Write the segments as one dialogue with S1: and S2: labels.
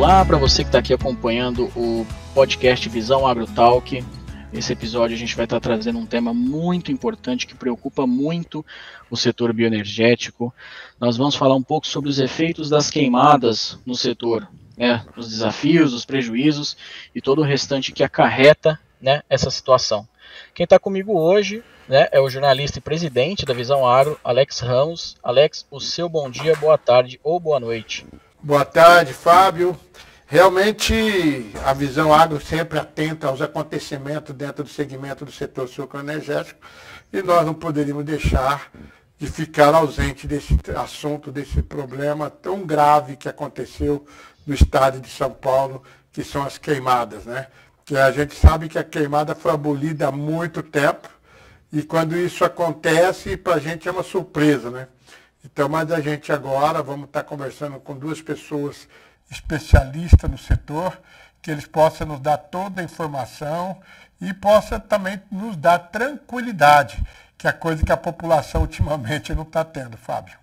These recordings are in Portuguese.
S1: Olá para você que está aqui acompanhando o podcast Visão AgroTalk. Esse episódio a gente vai estar trazendo um tema muito importante que preocupa muito o setor bioenergético. Nós vamos falar um pouco sobre os efeitos das queimadas no setor, os desafios, os prejuízos e todo o restante que acarreta, essa situação. Quem está comigo hoje é o jornalista e presidente da Visão Agro, Alex Ramos. Alex, o seu bom dia, boa tarde ou boa noite.
S2: Boa tarde, Fábio. Realmente, a Visão Agro sempre atenta aos acontecimentos dentro do segmento do setor sucroenergético e nós não poderíamos deixar de ficar ausente desse assunto, desse problema tão grave que aconteceu no estado de São Paulo, que são as queimadas, Que a gente sabe que a queimada foi abolida há muito tempo e quando isso acontece, para a gente é uma surpresa, Então, mas a gente agora vamos estar conversando com duas pessoas especialistas no setor, que eles possam nos dar toda a informação e possam também nos dar tranquilidade, que é a coisa que a população ultimamente não está tendo, Fábio.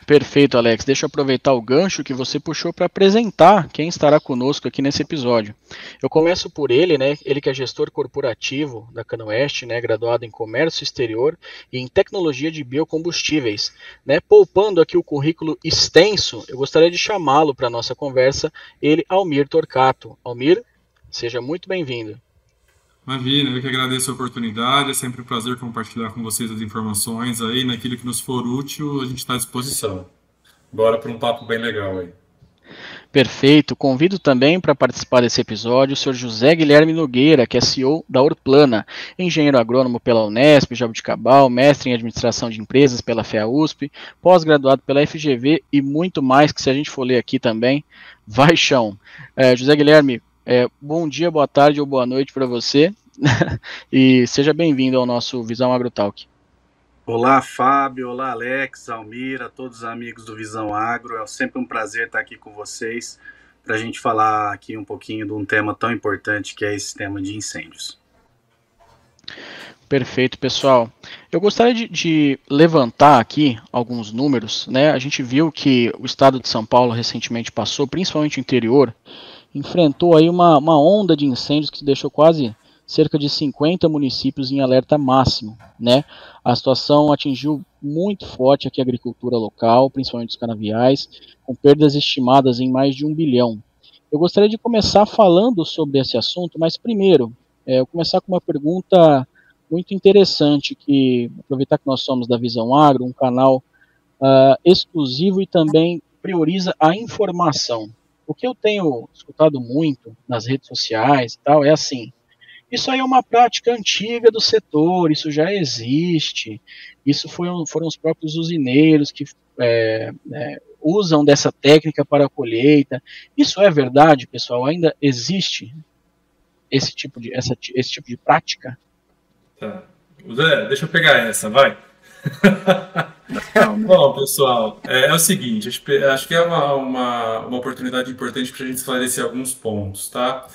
S1: Perfeito, Alex. Deixa eu aproveitar o gancho que você puxou para apresentar quem estará conosco aqui nesse episódio. Eu começo por ele, ele que é gestor corporativo da Canoeste, graduado em Comércio Exterior e em Tecnologia de Biocombustíveis. Poupando aqui o currículo extenso, eu gostaria de chamá-lo para a nossa conversa, ele, Almir Torcato. Almir, seja muito bem-vindo.
S3: Imagina, eu que agradeço a oportunidade, é sempre um prazer compartilhar com vocês as informações aí, naquilo que nos for útil, a gente está à disposição. Bora para um papo bem legal aí.
S1: Perfeito, convido também para participar desse episódio o Sr. José Guilherme Nogueira, que é CEO da Orplana, engenheiro agrônomo pela Unesp, Jabuticabal, mestre em administração de empresas pela FEA-USP, pós-graduado pela FGV e muito mais, que se a gente for ler aqui também, vai chão. José Guilherme, bom dia, boa tarde ou boa noite para você e seja bem-vindo ao nosso Visão AgroTalk.
S4: Olá, Fábio, olá, Alex, Almir, a todos os amigos do Visão Agro. É sempre um prazer estar aqui com vocês para a gente falar aqui um pouquinho de um tema tão importante que é esse tema de incêndios.
S1: Perfeito, pessoal. Eu gostaria de levantar aqui alguns números, A gente viu que o estado de São Paulo recentemente passou, principalmente o interior, enfrentou aí uma onda de incêndios que deixou quase cerca de 50 municípios em alerta máximo, A situação atingiu muito forte aqui a agricultura local, principalmente os canaviais, com perdas estimadas em mais de 1 bilhão. Eu gostaria de começar falando sobre esse assunto, mas primeiro, eu começar com uma pergunta muito interessante, que aproveitar que nós somos da Visão Agro, um canal exclusivo e também prioriza a informação. O que eu tenho escutado muito nas redes sociais e tal é assim, isso aí é uma prática antiga do setor, isso já existe, isso foram os próprios usineiros que usam dessa técnica para a colheita. Isso é verdade, pessoal? Ainda existe esse tipo de prática?
S3: Tá. Zé, deixa eu pegar essa, vai. Bom, pessoal, é o seguinte, acho que é uma oportunidade importante para a gente esclarecer alguns pontos, tá?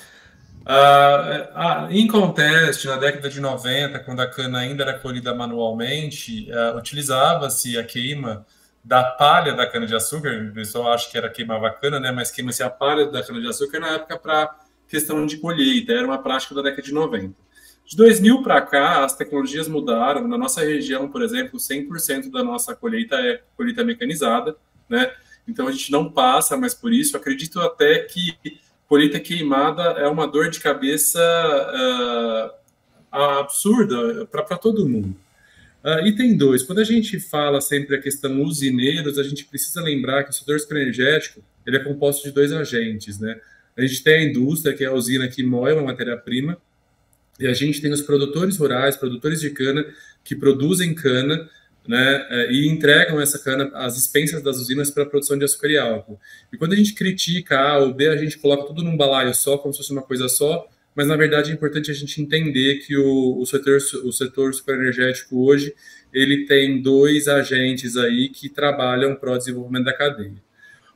S3: Em contexto, na década de 90, quando a cana ainda era colhida manualmente, utilizava-se a queima da palha da cana-de-açúcar, o pessoal acha que era queimava a cana, mas queima-se a palha da cana-de-açúcar na época para questão de colheita, era uma prática da década de 90. De 2000 para cá, as tecnologias mudaram. Na nossa região, por exemplo, 100% da nossa colheita é colheita mecanizada, Então a gente não passa mais por isso. Acredito até que colheita queimada é uma dor de cabeça absurda para todo mundo. Item 2, quando a gente fala sempre a questão usineiros, a gente precisa lembrar que o setor sucroenergético ele é composto de 2 agentes, A gente tem a indústria, que é a usina que moe uma matéria-prima, e a gente tem os produtores rurais, produtores de cana, que produzem cana, e entregam essa cana às expensas das usinas para a produção de açúcar e álcool. E quando a gente critica A ou B, a gente coloca tudo num balaio só, como se fosse uma coisa só, mas na verdade é importante a gente entender que o setor sucroenergético hoje, ele tem 2 agentes aí que trabalham para o desenvolvimento da cadeia.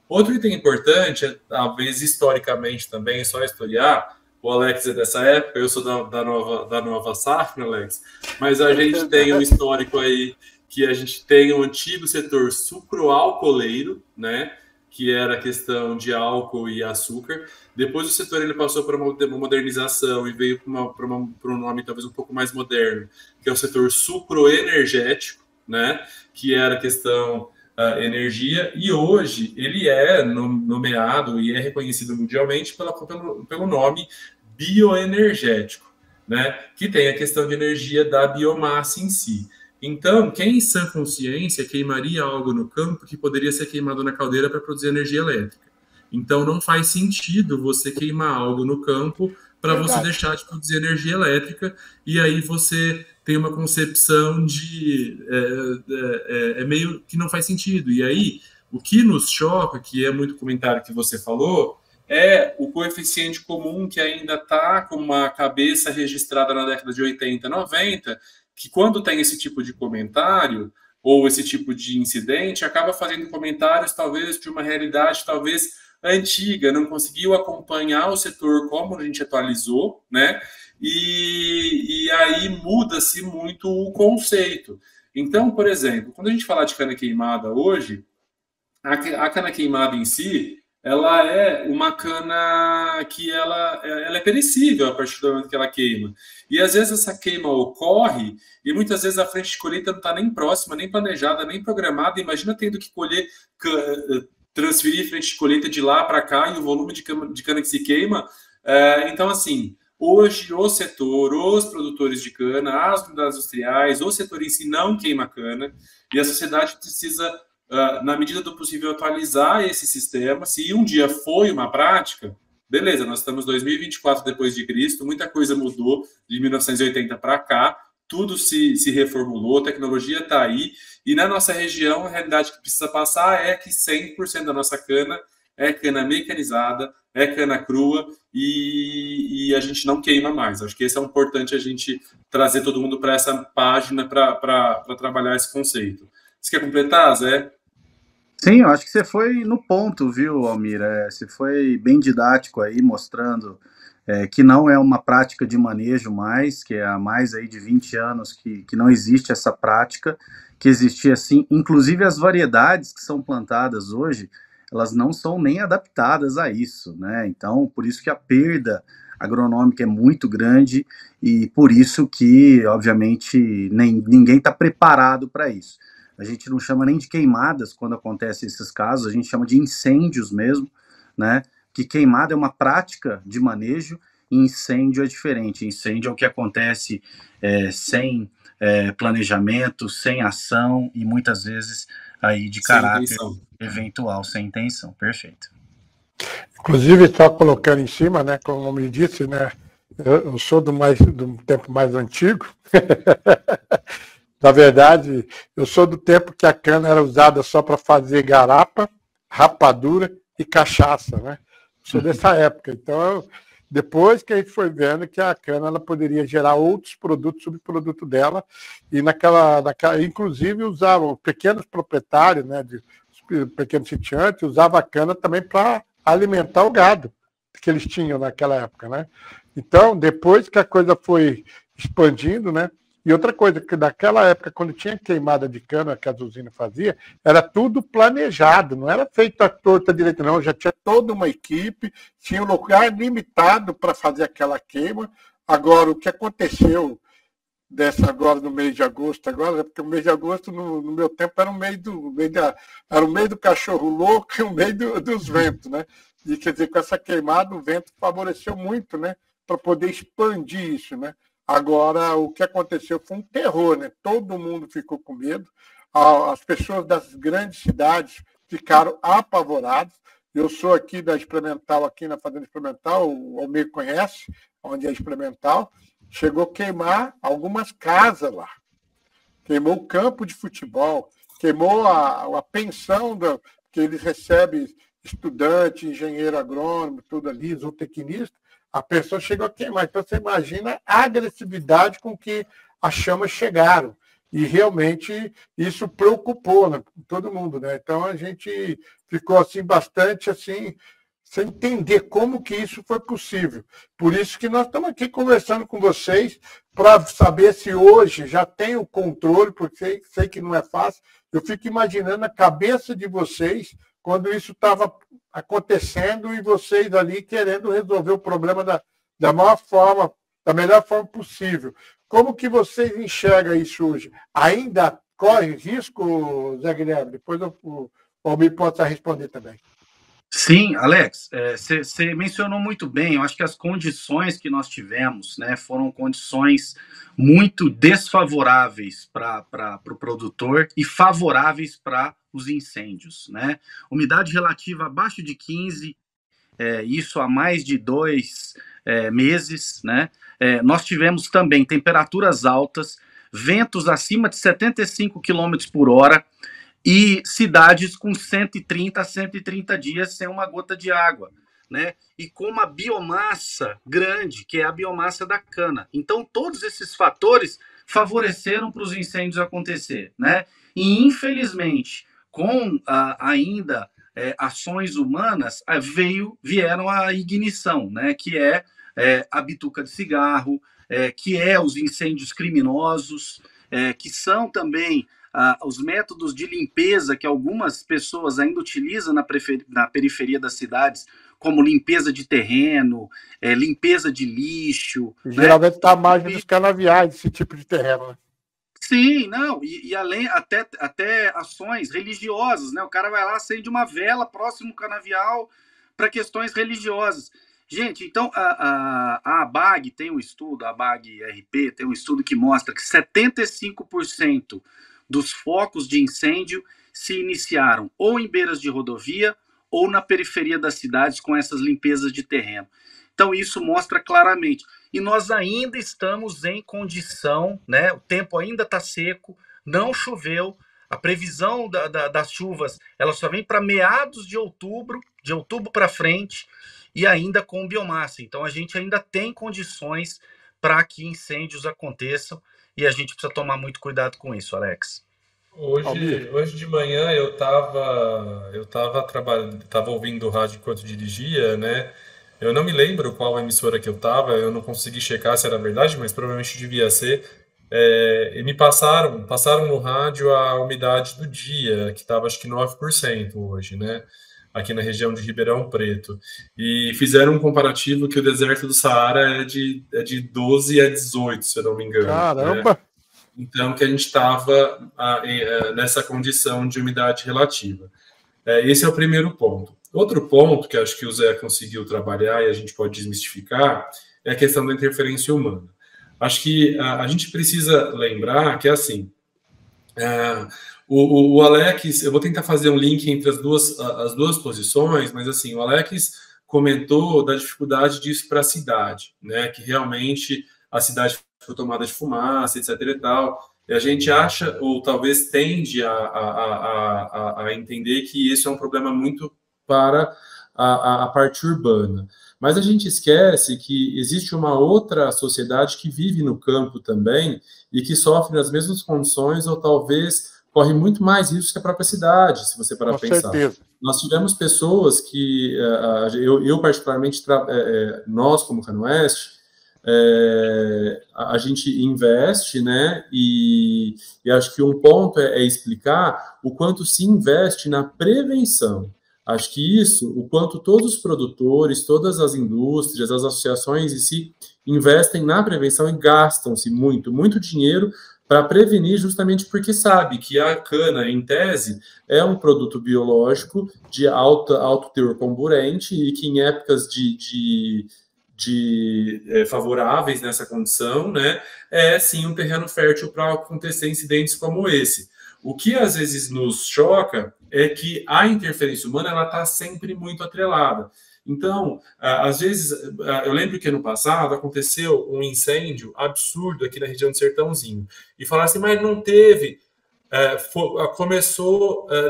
S3: Outro item importante, talvez historicamente também, só historiar, o Alex é dessa época, eu sou da nova safra, Alex, mas a gente tem um histórico aí que a gente tem o antigo setor sucroalcooleiro, que era a questão de álcool e açúcar. Depois o setor ele passou para uma modernização e veio para um nome talvez um pouco mais moderno, que é o setor sucroenergético, né? Que era a questão energia, e hoje ele é nomeado e é reconhecido mundialmente pelo nome bioenergético, né? Que tem a questão de energia da biomassa em si. Então, quem em sã consciência queimaria algo no campo que poderia ser queimado na caldeira para produzir energia elétrica? Então, não faz sentido você queimar algo no campo para você deixar de produzir energia elétrica, e aí você tem uma concepção de... meio que não faz sentido. E aí, o que nos choca, que é muito comentário que você falou, é o coeficiente comum que ainda está com uma cabeça registrada na década de 80, 90, que quando tem esse tipo de comentário ou esse tipo de incidente, acaba fazendo comentários talvez de uma realidade talvez antiga, não conseguiu acompanhar o setor como a gente atualizou, né? E aí muda-se muito o conceito. Então, por exemplo, quando a gente fala de cana queimada hoje, a cana queimada em si, ela é uma cana que ela é perecível a partir do momento que ela queima. E às vezes essa queima ocorre e muitas vezes a frente de colheita não está nem próxima, nem planejada, nem programada. Imagina tendo que colher, transferir frente de colheita de lá para cá e o volume de cana que se queima. Então, assim, hoje o setor, os produtores de cana, as unidades industriais, o setor em si não queima cana, e a sociedade precisa, na medida do possível, atualizar esse sistema. Se um dia foi uma prática, beleza, nós estamos em 2024 depois de Cristo, muita coisa mudou de 1980 para cá, tudo se reformulou, a tecnologia está aí, e na nossa região a realidade que precisa passar é que 100% da nossa cana é cana mecanizada, é cana crua, e a gente não queima mais. Acho que esse é importante a gente trazer todo mundo para essa página para trabalhar esse conceito. Você quer completar, Zé?
S4: Sim, eu acho que você foi no ponto, viu, Almir? Você foi bem didático aí, mostrando que não é uma prática de manejo mais, que é há mais aí de 20 anos que não existe essa prática, que existia assim, inclusive as variedades que são plantadas hoje, elas não são nem adaptadas a isso, né? Então, por isso que a perda agronômica é muito grande e por isso que, obviamente, ninguém está preparado para isso. A gente não chama nem de queimadas quando acontecem esses casos, a gente chama de incêndios mesmo, né? Que queimada é uma prática de manejo e incêndio é diferente. Incêndio é o que acontece sem planejamento, sem ação e muitas vezes aí de caráter eventual, sem intenção. Perfeito.
S2: Inclusive, só colocando em cima, né, como me disse, né, eu sou do tempo mais antigo. Na verdade, eu sou do tempo que a cana era usada só para fazer garapa, rapadura e cachaça, né? Sou dessa época. Então, depois que a gente foi vendo que a cana ela poderia gerar outros produtos, subproduto dela, e inclusive usavam pequenos proprietários, né, pequenos sitiantes, usavam a cana também para alimentar o gado que eles tinham naquela época, né? Então, depois que a coisa foi expandindo, né? E outra coisa, que naquela época, quando tinha queimada de cana que as usinas faziam, era tudo planejado, não era feito à torta direito, não. Já tinha toda uma equipe, tinha um lugar limitado para fazer aquela queima. Agora, o que aconteceu agora no mês de agosto, porque o mês de agosto, no meu tempo, era o mês do cachorro louco e o mês dos ventos, né? E quer dizer, com essa queimada, o vento favoreceu muito, né? Para poder expandir isso, né? Agora, o que aconteceu foi um terror, né? Todo mundo ficou com medo. As pessoas das grandes cidades ficaram apavoradas. Eu sou aqui da Experimental, aqui na Fazenda Experimental, o Almir conhece, onde é Experimental. Chegou a queimar algumas casas lá. Queimou o campo de futebol, queimou a pensão que eles recebem estudante, engenheiro agrônomo, tudo ali, zootecnista. A pessoa chegou a queimar. Então, você imagina a agressividade com que as chamas chegaram. E, realmente, isso preocupou, né, todo mundo, né? Então, a gente ficou assim, bastante assim, sem entender como que isso foi possível. Por isso que nós estamos aqui conversando com vocês para saber se hoje já tem o controle, porque sei que não é fácil. Eu fico imaginando a cabeça de vocês quando isso estava acontecendo e vocês ali querendo resolver o problema da maior forma, da melhor forma possível. Como que vocês enxergam isso hoje? Ainda corre risco, Zé Guilherme? Depois o Almir pode responder também.
S4: Sim, Alex, você mencionou muito bem. Eu acho que as condições que nós tivemos, né, foram condições muito desfavoráveis para o produtor e favoráveis para os incêndios, né? Umidade relativa abaixo de 15, isso há mais de 2 meses, né? Nós tivemos também temperaturas altas, ventos acima de 75 km por hora, e cidades com 130 a 130 dias sem uma gota de água, né? E com uma biomassa grande, que é a biomassa da cana. Então, todos esses fatores favoreceram para os incêndios acontecer, né? E, infelizmente, com ainda ações humanas, vieram a ignição, né? Que é a bituca de cigarro, que é os incêndios criminosos, que são também os métodos de limpeza que algumas pessoas ainda utilizam na periferia das cidades, como limpeza de terreno, limpeza de lixo.
S2: Geralmente está à margem dos canaviais, esse tipo de terreno, né?
S4: Sim, não, e além até ações religiosas, né? O cara vai lá, acende uma vela próximo ao canavial para questões religiosas. Gente, então a ABAG tem um estudo, a ABAG RP tem um estudo que mostra que 75% dos focos de incêndio se iniciaram ou em beiras de rodovia ou na periferia das cidades com essas limpezas de terreno. Então isso mostra claramente. E nós ainda estamos em condição, né? O tempo ainda está seco, não choveu, a previsão das chuvas ela só vem para meados de outubro para frente, e ainda com biomassa. Então a gente ainda tem condições para que incêndios aconteçam, e a gente precisa tomar muito cuidado com isso, Alex.
S3: Hoje de manhã eu estava trabalhando, estava ouvindo o rádio enquanto dirigia, né? Eu não me lembro qual emissora que eu estava, eu não consegui checar se era verdade, mas provavelmente devia ser. E me passaram no rádio a umidade do dia, que estava acho que 9% hoje, né? Aqui na região de Ribeirão Preto. E fizeram um comparativo que o deserto do Saara é de 12 a 18, se eu não me engano.
S2: Caramba!
S3: Né? Então, que a gente estava nessa condição de umidade relativa. Esse é o primeiro ponto. Outro ponto que acho que o Zé conseguiu trabalhar e a gente pode desmistificar é a questão da interferência humana. Acho que a gente precisa lembrar que, assim, o Alex, eu vou tentar fazer um link entre as duas posições, mas, assim, o Alex comentou da dificuldade disso para a cidade, né, que realmente a cidade foi tomada de fumaça, etc. e tal. E a gente acha, ou talvez tende a entender que isso é um problema muito para a parte urbana. Mas a gente esquece que existe uma outra sociedade que vive no campo também e que sofre nas mesmas condições ou talvez corre muito mais risco que a própria cidade, se você parar para pensar.
S2: Certeza.
S3: Nós tivemos pessoas que, eu particularmente, nós como Canoeste, a gente investe, né? E acho que um ponto é explicar o quanto se investe na prevenção. Acho que isso, o quanto todos os produtores, todas as indústrias, as associações em si investem na prevenção e gastam-se muito dinheiro para prevenir, justamente porque sabe que a cana, em tese, é um produto biológico de alto teor comburente e que em épocas favoráveis nessa condição, né, é sim um terreno fértil para acontecer incidentes como esse. O que às vezes nos choca é que a interferência humana ela está sempre muito atrelada. Então, às vezes, eu lembro que ano passado aconteceu um incêndio absurdo aqui na região do Sertãozinho. E falaram assim, mas não teve...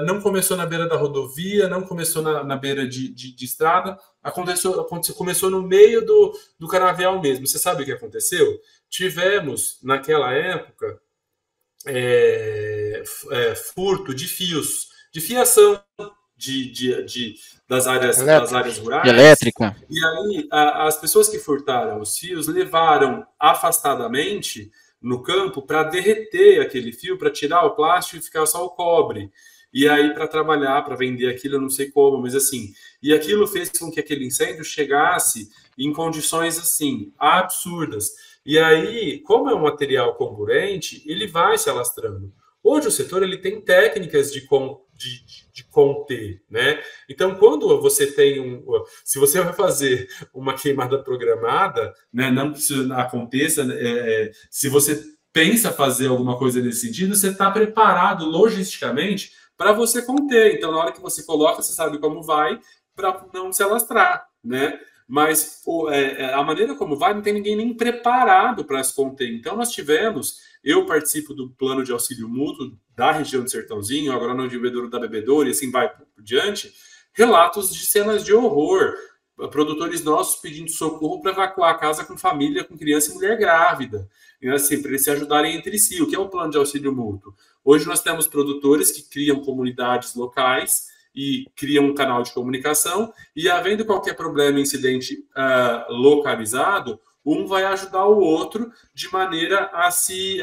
S3: não começou na beira da rodovia, não começou na beira de estrada, começou no meio do canavial mesmo. Você sabe o que aconteceu? Tivemos, naquela época, furto de fios, de fiação das áreas rurais.
S1: De elétrica.
S3: E aí, as pessoas que furtaram os fios levaram afastadamente no campo para derreter aquele fio, para tirar o plástico e ficar só o cobre. E aí, para trabalhar, para vender aquilo, eu não sei como, mas assim, e aquilo fez com que aquele incêndio chegasse em condições assim, absurdas. E aí, como é um material comburente, ele vai se alastrando. Hoje o setor ele tem técnicas de conter, né? Então, quando você tem se você vai fazer uma queimada programada, né, não que isso aconteça, se você pensa fazer alguma coisa nesse sentido, você está preparado logisticamente para você conter. Então, na hora que você coloca, você sabe como vai para não se alastrar, né? Mas a maneira como vai, não tem ninguém nem preparado para se conter. Então, eu participo do plano de auxílio mútuo da região do Sertãozinho, agora no desenvolvedor da Bebedouro, e assim vai por diante, relatos de cenas de horror, produtores nossos pedindo socorro para evacuar a casa com família, com criança e mulher grávida, e assim, para eles se ajudarem entre si. O que é o plano de auxílio mútuo? Hoje nós temos produtores que criam comunidades locais e criam um canal de comunicação, e havendo qualquer problema, incidente localizado, um vai ajudar o outro de maneira a se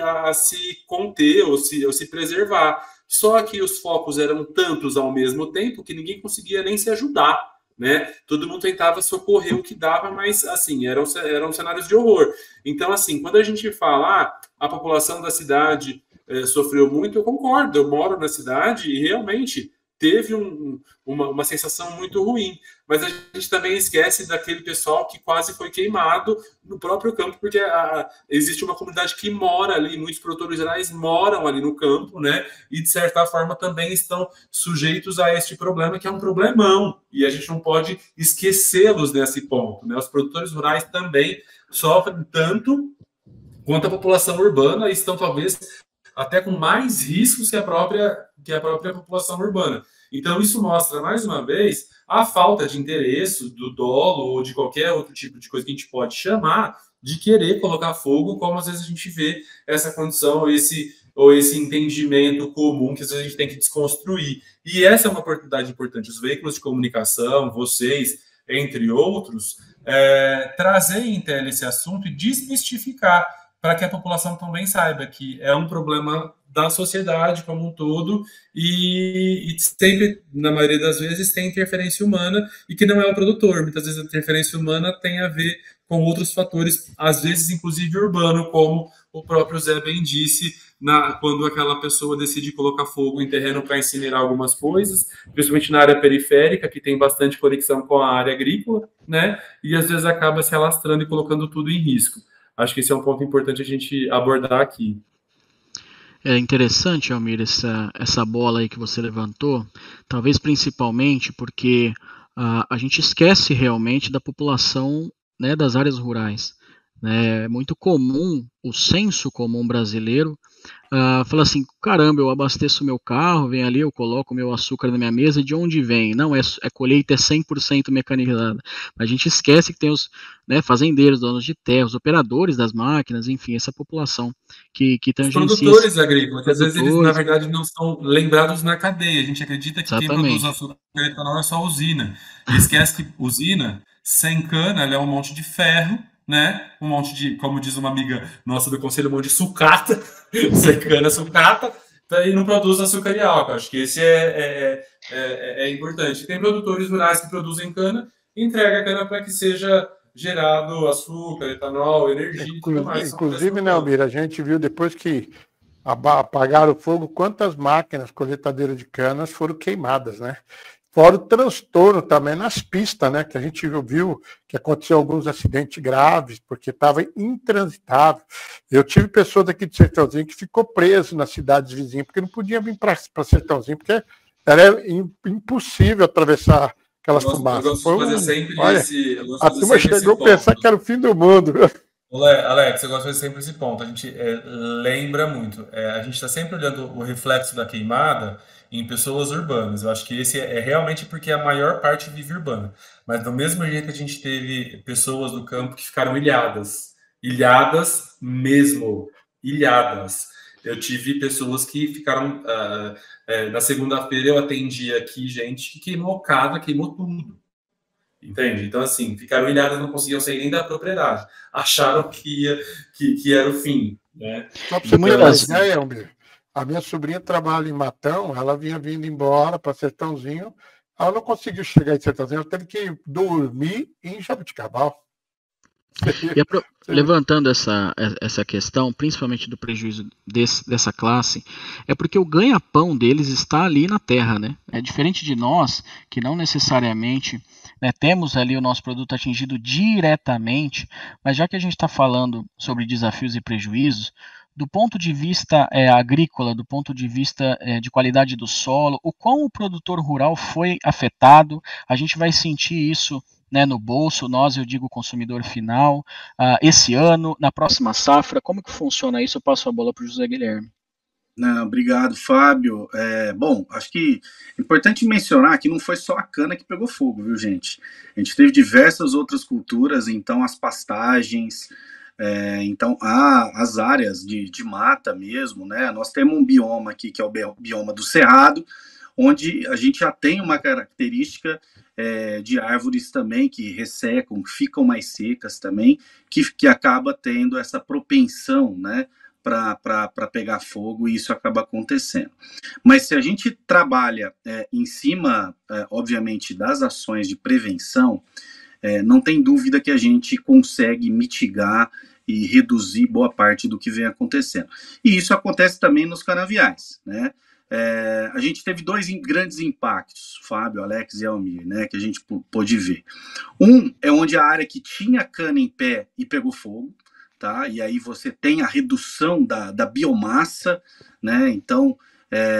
S3: conter ou se preservar. Só que os focos eram tantos ao mesmo tempo que ninguém conseguia nem se ajudar, né? Todo mundo tentava socorrer o que dava, mas assim, eram cenários de horror. Então, assim, quando a gente fala a população da cidade sofreu muito, eu concordo, eu moro na cidade e realmente teve uma sensação muito ruim, mas a gente também esquece daquele pessoal que quase foi queimado no próprio campo, porque existe uma comunidade que mora ali, muitos produtores rurais moram ali no campo, né, e de certa forma também estão sujeitos a este problema, que é um problemão, e a gente não pode esquecê-los nesse ponto, né, os produtores rurais também sofrem tanto quanto a população urbana e estão talvez até com mais riscos que a própria população urbana. Então, isso mostra, mais uma vez, a falta de interesse do dolo ou de qualquer outro tipo de coisa que a gente pode chamar de querer colocar fogo, como às vezes a gente vê essa condição ou esse entendimento comum que às vezes a gente tem que desconstruir. E essa é uma oportunidade importante. Os veículos de comunicação, vocês, entre outros, trazerem em tela esse assunto e desmistificar, para que a população também saiba que é um problema da sociedade como um todo e sempre, na maioria das vezes, tem interferência humana e que não é o produtor. Muitas vezes a interferência humana tem a ver com outros fatores, às vezes inclusive urbano, como o próprio Zé bem disse, quando aquela pessoa decide colocar fogo em terreno para incinerar algumas coisas, principalmente na área periférica, que tem bastante conexão com a área agrícola, né? E às vezes acaba se alastrando e colocando tudo em risco. Acho que esse é um ponto importante a gente abordar aqui.
S1: É interessante, Almir, essa bola aí que você levantou, talvez principalmente porque a gente esquece realmente da população, né, das áreas rurais. Né? É muito comum, o senso comum brasileiro, fala assim, caramba, eu abasteço meu carro, vem ali, eu coloco meu açúcar na minha mesa, de onde vem? Não, colheita é 100% mecanizada. A gente esquece que tem os, né, fazendeiros, donos de terra, os operadores das máquinas, enfim, essa população que tangencia...
S3: Os produtores agrícolas, que às vezes eles, na verdade, não são lembrados na cadeia. A gente acredita que
S1: Exatamente.
S3: Quem produz açúcar e etanol é só a usina. E esquece que usina, sem cana, ela é um monte de ferro, né? Um monte de, como diz uma amiga nossa do conselho, um monte de sucata, secana sucata, e não produz açúcar e álcool. Acho que esse é importante. Tem produtores rurais que produzem cana e entregam a cana para que seja gerado açúcar, etanol, energia e tudo mais.
S2: Inclusive, né, Almir, a gente viu depois que apagaram o fogo, quantas máquinas coletadeiras de canas foram queimadas, né? Fora o transtorno também nas pistas, né? Que a gente viu que aconteceu alguns acidentes graves, porque estava intransitável. Eu tive pessoas aqui de Sertãozinho que ficou preso nas cidades vizinhas, porque não podia vir para Sertãozinho, porque era impossível atravessar aquelas fumaças. A turma chegou a pensar que era o fim do mundo.
S3: Alex, eu gosto de fazer sempre esse ponto. A gente lembra muito. A gente está sempre olhando o reflexo da queimada em pessoas urbanas. Eu acho que esse é realmente porque a maior parte vive urbana. Mas do mesmo jeito que a gente teve pessoas no campo que ficaram ilhadas. Ilhadas mesmo. Ilhadas. Eu tive pessoas que ficaram... na segunda-feira eu atendi aqui gente que queimou casa, queimou tudo. Entende? Então, assim, ficaram ilhadas, não conseguiam sair nem da propriedade. Acharam que era o fim. Né?
S2: Só para você ter uma ideia, Almir, A minha sobrinha trabalha em Matão, ela vinha vindo embora para Sertãozinho, ela não conseguiu chegar em Sertãozinho, ela teve que dormir em Jabuticabal.
S1: Levantando essa questão, principalmente do prejuízo dessa classe, é porque o ganha-pão deles está ali na terra, né? É diferente de nós, que não necessariamente, né, temos ali o nosso produto atingido diretamente, mas já que a gente está falando sobre desafios e prejuízos, do ponto de vista agrícola, do ponto de vista de qualidade do solo, o quão o produtor rural foi afetado, a gente vai sentir isso, né, no bolso, eu digo consumidor final, esse ano, na próxima safra, como que funciona isso? Eu passo a bola para o José Guilherme.
S4: Não, obrigado, Fábio. Bom, acho que é importante mencionar que não foi só a cana que pegou fogo, viu, gente? A gente teve diversas outras culturas, então as pastagens, então as áreas de mata mesmo, né? Nós temos um bioma aqui, que é o bioma do Cerrado, onde a gente já tem uma característica de árvores também que ressecam, ficam mais secas também, que acaba tendo essa propensão, né, para pegar fogo, e isso acaba acontecendo. Mas se a gente trabalha em cima, obviamente, das ações de prevenção, não tem dúvida que a gente consegue mitigar e reduzir boa parte do que vem acontecendo. E isso acontece também nos canaviais, né? A gente teve dois grandes impactos, Fábio, Alex e Almir, né, que a gente pôde ver. Um é onde a área que tinha cana em pé e pegou fogo, tá? E aí você tem a redução da biomassa, né? Então,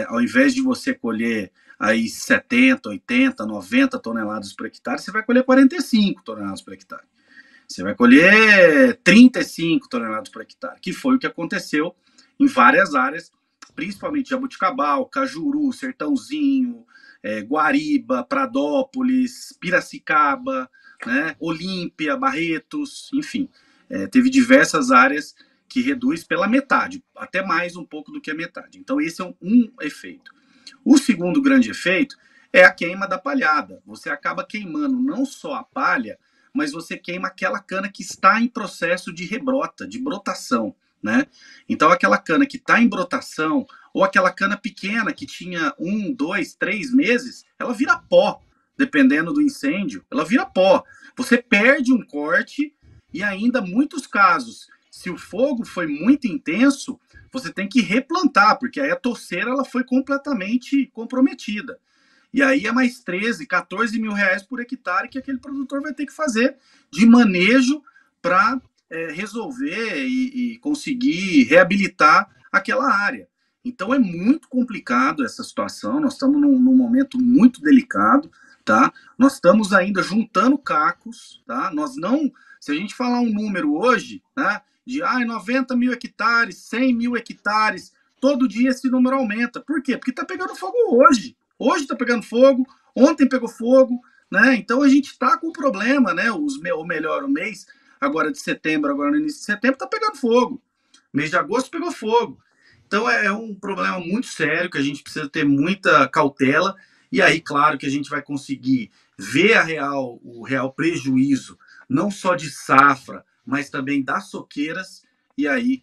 S4: ao invés de você colher aí 70, 80, 90 toneladas por hectare, você vai colher 45 toneladas por hectare. Você vai colher 35 toneladas por hectare, que foi o que aconteceu em várias áreas, principalmente Jabuticabal, Cajuru, Sertãozinho, Guariba, Pradópolis, Piracicaba, né, Olímpia, Barretos, enfim. Teve diversas áreas que reduz pela metade, até mais um pouco do que a metade. Então esse é um efeito. O segundo grande efeito é a queima da palhada. Você acaba queimando não só a palha, mas você queima aquela cana que está em processo de rebrota, de brotação, né? Então aquela cana que está em brotação, ou aquela cana pequena que tinha 1, 2, 3 meses, ela vira pó, dependendo do incêndio, ela vira pó. Você perde um corte e ainda, muitos casos, se o fogo foi muito intenso, você tem que replantar, porque aí a toceira ela foi completamente comprometida. E aí é mais 13, 14 mil reais por hectare que aquele produtor vai ter que fazer de manejo para resolver e conseguir reabilitar aquela área. Então é muito complicado essa situação, nós estamos num momento muito delicado, tá? Nós estamos ainda juntando cacos, tá? Nós não, se a gente falar um número hoje, né, de 90 mil hectares, 100 mil hectares, todo dia esse número aumenta. Por quê? Porque está pegando fogo hoje. Hoje está pegando fogo, ontem pegou fogo, né? Então a gente está com problema, né? Ou melhor, o mês agora de setembro, agora no início de setembro, está pegando fogo. Mês de agosto pegou fogo. Então é um problema muito sério que a gente precisa ter muita cautela. E aí, claro, que a gente vai conseguir ver o real prejuízo, não só de safra, mas também das soqueiras, e aí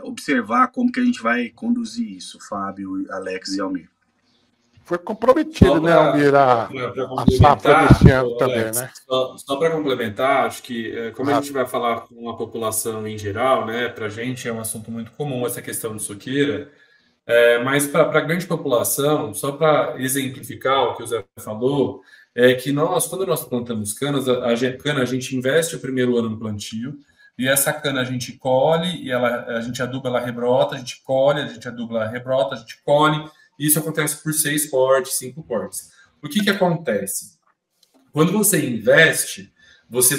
S4: observar como que a gente vai conduzir isso, Fábio, Alex e Almir.
S2: Foi comprometido, né, Almir, a safra desse ano também,
S3: Alex,
S2: né?
S3: Só para complementar, acho que como a gente vai falar com a população em geral, né, para a gente é um assunto muito comum essa questão de soqueira, mas para a grande população, só para exemplificar o que o Zé falou, é que quando nós plantamos canas, a gente investe o primeiro ano no plantio, e essa cana a gente colhe, e a gente aduba, ela rebrota, a gente colhe, a gente aduba, ela rebrota, a gente colhe, e isso acontece por 6 cortes, 5 cortes. O que acontece? Quando você investe, você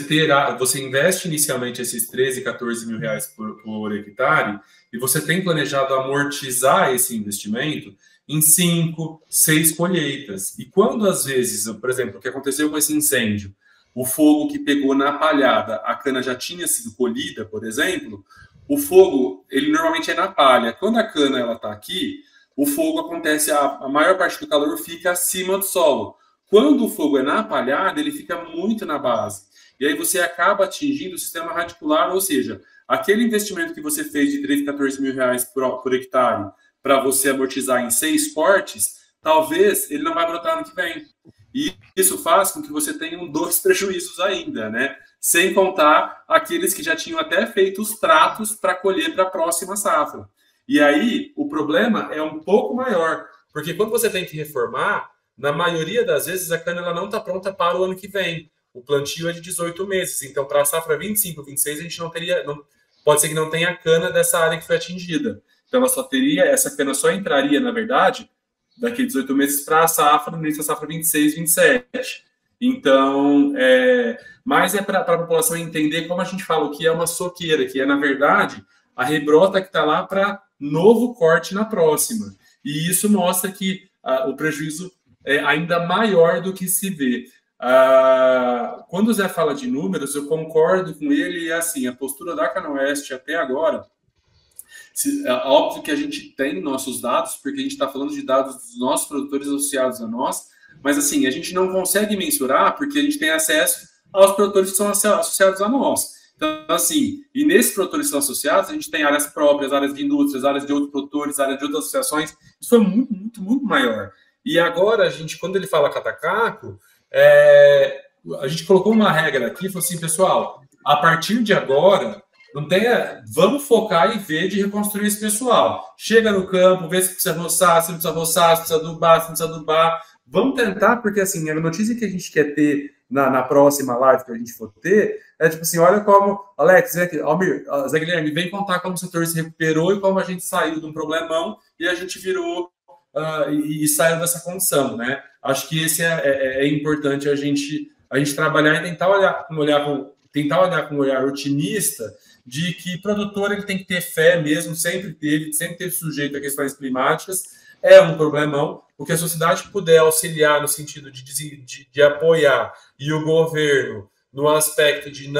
S3: investe inicialmente esses 13, 14 mil reais por hectare, e você tem planejado amortizar esse investimento em 5, 6 colheitas. E quando, às vezes, por exemplo, o que aconteceu com esse incêndio, o fogo que pegou na palhada, a cana já tinha sido colhida, por exemplo, o fogo, ele normalmente é na palha. Quando a cana ela está aqui, o fogo acontece, a maior parte do calor fica acima do solo. Quando o fogo é na palhada, ele fica muito na base. E aí você acaba atingindo o sistema radicular, ou seja, aquele investimento que você fez de 13, 14 mil reais por hectare para você amortizar em 6 portes, talvez ele não vai brotar ano que vem. E isso faz com que você tenha 2 prejuízos ainda, né? Sem contar aqueles que já tinham até feito os tratos para colher para a próxima safra. E aí, o problema é um pouco maior, porque quando você tem que reformar, na maioria das vezes a cana ela não está pronta para o ano que vem. O plantio é de 18 meses, então para a safra 25, 26, a gente não teria, pode ser que não tenha cana dessa área que foi atingida. Então ela só teria, essa cana só entraria, na verdade, daqui a 18 meses para a safra, nessa safra 26, 27. Então, mas é para a população entender como a gente fala, o que é uma soqueira, que é, na verdade, a rebrota que está lá para novo corte na próxima. E isso mostra que o prejuízo é ainda maior do que se vê. Quando o Zé fala de números, eu concordo com ele, e assim, a postura da Canoeste até agora, óbvio que a gente tem nossos dados, porque a gente está falando de dados dos nossos produtores associados a nós, mas assim, a gente não consegue mensurar porque a gente tem acesso aos produtores que são associados a nós. Então, assim, e nesses produtores que são associados, a gente tem áreas próprias, áreas de indústrias, áreas de outros produtores, áreas de outras associações, isso é muito, muito, muito maior. E agora, a gente, quando ele fala catacaco, a gente colocou uma regra aqui, falou assim, pessoal, a partir de agora, vamos focar e ver de reconstruir esse pessoal. Chega no campo, vê se precisa roçar, se não precisa roçar, se precisa adubar, se não precisa adubar. Vamos tentar, porque assim, a notícia que a gente quer ter na próxima live que a gente for ter, é tipo assim, olha como, Alex, Almir, Zé Guilherme, vem contar como o setor se recuperou e como a gente saiu de um problemão e a gente virou e saiu dessa condição, né? Acho que esse é importante a gente trabalhar e tentar olhar com um olhar otimista de que produtor ele tem que ter fé mesmo, sempre teve sujeito a questões climáticas, é um problemão, o que a sociedade puder auxiliar no sentido de apoiar e o governo no aspecto de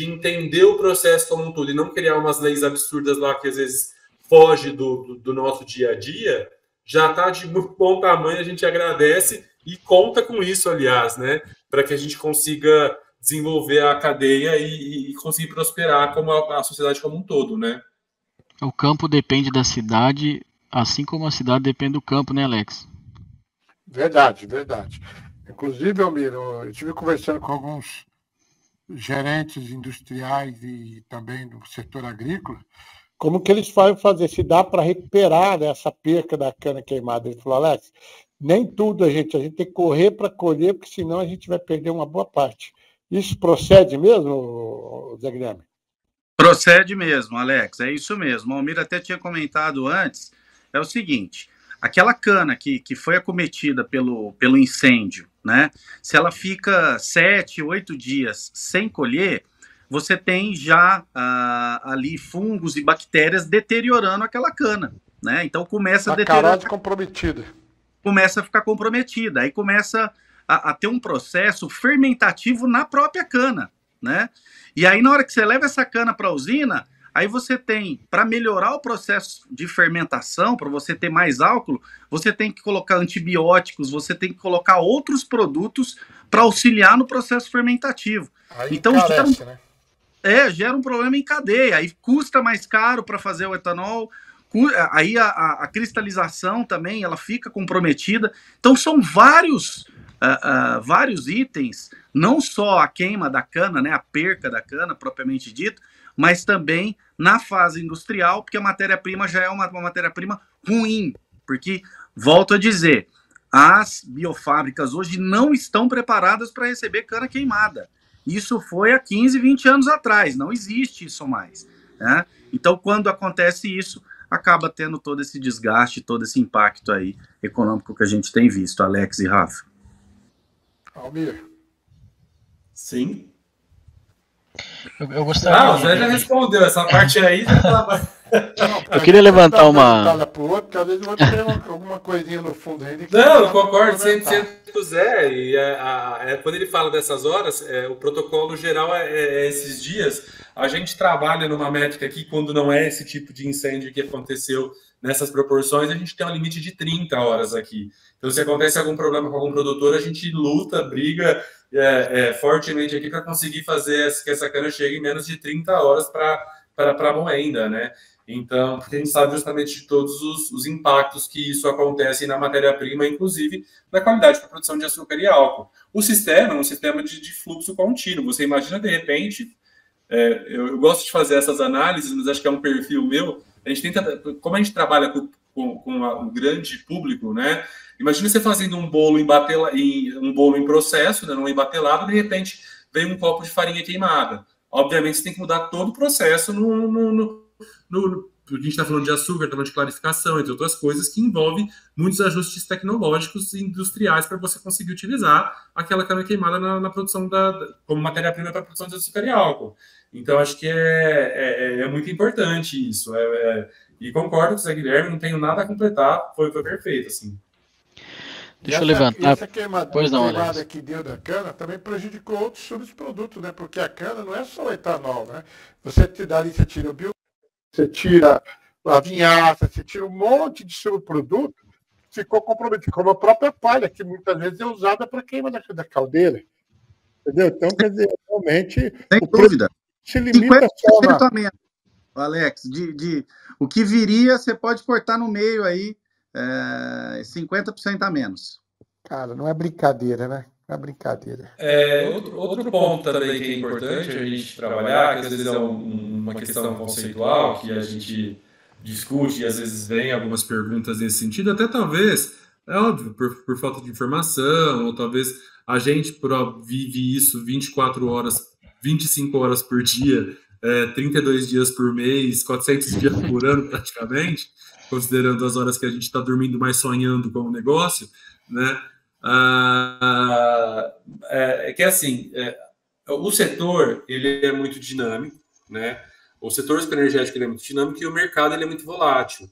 S3: entender o processo como um todo e não criar umas leis absurdas lá que às vezes foge do nosso dia a dia, já está de muito bom tamanho, a gente agradece e conta com isso, aliás, né, para que a gente consiga desenvolver a cadeia e conseguir prosperar como a sociedade como um todo, né?
S1: O campo depende da cidade, assim como a cidade depende do campo, né, Alex?
S2: Verdade, verdade. Inclusive, Almir, eu estive conversando com alguns gerentes industriais e também do setor agrícola, como que eles vão fazer, se dá para recuperar essa perca da cana queimada. Ele falou, Alex, nem tudo a gente tem que correr para colher, porque senão a gente vai perder uma boa parte. Isso procede mesmo, Zé Guilherme?
S4: Procede mesmo, Alex, é isso mesmo. O Almir até tinha comentado antes, é o seguinte, aquela cana que foi acometida pelo incêndio, né? Se ela fica 7, 8 dias sem colher, você tem já ali fungos e bactérias deteriorando aquela cana, né? Então começa a deteriorar.
S2: Comprometida.
S4: Começa a ficar comprometida, aí começa a ter um processo fermentativo na própria cana, né? E aí na hora que você leva essa cana para a usina, aí você tem, para melhorar o processo de fermentação, para você ter mais álcool, você tem que colocar antibióticos, você tem que colocar outros produtos para auxiliar no processo fermentativo.
S2: Aí
S4: então
S2: encarece, né?
S4: Gera um problema em cadeia, aí custa mais caro para fazer o etanol, aí a cristalização também, ela fica comprometida. Então são vários itens, não só a queima da cana, né, a perca da cana, propriamente dito, mas também na fase industrial, porque a matéria-prima já é uma matéria-prima ruim, porque, volto a dizer, as biofábricas hoje não estão preparadas para receber cana queimada. Isso foi há 15, 20 anos atrás, não existe isso mais, né? Então, quando acontece isso, acaba tendo todo esse desgaste, todo esse impacto aí econômico que a gente tem visto, Alex e Rafa.
S2: Almir.
S3: Sim.
S1: Eu gostaria.
S3: O Zé já respondeu, essa parte aí já estava.
S1: Eu queria levantar uma.
S2: Porque às vezes eu vou ter alguma coisinha no fundo aí.
S3: Não, eu concordo 100% com o Zé. E quando ele fala dessas horas, o protocolo geral é esses dias. A gente trabalha numa métrica aqui, quando não é esse tipo de incêndio que aconteceu nessas proporções, a gente tem um limite de 30 horas aqui. Então, se acontece algum problema com algum produtor, a gente luta, briga fortemente aqui para conseguir fazer que essa cana chegue em menos de 30 horas para a moenda, né? Então, porque a gente sabe justamente de todos os impactos que isso acontece na matéria-prima, inclusive na qualidade da produção de açúcar e álcool. O sistema é um sistema de fluxo contínuo. Você imagina, de repente, eu gosto de fazer essas análises, mas acho que é um perfil meu. A gente tenta, como a gente trabalha com o grande público, né? Imagina você fazendo um bolo em processo, né, não embatelado, de repente vem um copo de farinha queimada. Obviamente você tem que mudar todo o processo a gente está falando de açúcar, estamos de clarificação, entre outras coisas, que envolve muitos ajustes tecnológicos e industriais para você conseguir utilizar aquela cana queimada na produção como matéria-prima para a produção de açúcar e álcool. Então, acho que é muito importante isso. E concordo com o Zé Guilherme, não tenho nada a completar, foi perfeito, assim.
S1: Deixa eu levantar.
S2: Essa queimada que deu da cana também prejudicou outros subprodutos, né? Porque a cana não é só o etanol, né? Você tira o bio, você tira a vinhaça, você tira um monte de subproduto, ficou comprometido, como a própria palha, que muitas vezes é usada para queima da caldeira. Entendeu? Então, quer dizer, realmente...
S4: Sem dúvida.
S2: Se limita só
S4: na... Alex, o que viria, você pode cortar no meio aí 50% a menos.
S2: Cara, não é brincadeira, né? Não é brincadeira.
S3: Outro ponto também que é importante a gente trabalhar, que às vezes é uma questão conceitual, que a gente discute e às vezes vem algumas perguntas nesse sentido, até talvez, é óbvio, por falta de informação, ou talvez a gente vive isso 24 horas, 25 horas por dia, 32 dias por mês, 400 dias por ano praticamente, considerando as horas que a gente está dormindo, mais sonhando com o negócio, né? Que assim, o setor ele é muito dinâmico, né? O setor energético ele é muito dinâmico e o mercado ele é muito volátil.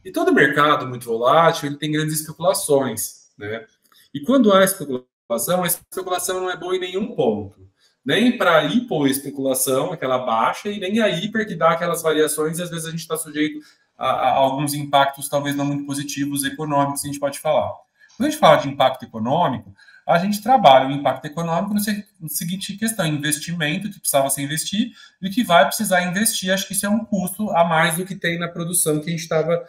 S3: E todo mercado muito volátil ele tem grandes especulações, né? E quando há especulação, a especulação não é boa em nenhum ponto. Nem para a hipoespeculação, aquela baixa, e nem a hiper, que dá aquelas variações, e às vezes a gente está sujeito a alguns impactos, talvez não muito positivos, econômicos, a gente pode falar. Quando a gente fala de impacto econômico, a gente trabalha o impacto econômico no seguinte questão: investimento que precisava ser investir e o que vai precisar investir. Acho que isso é um custo a mais do que tem na produção que a gente estava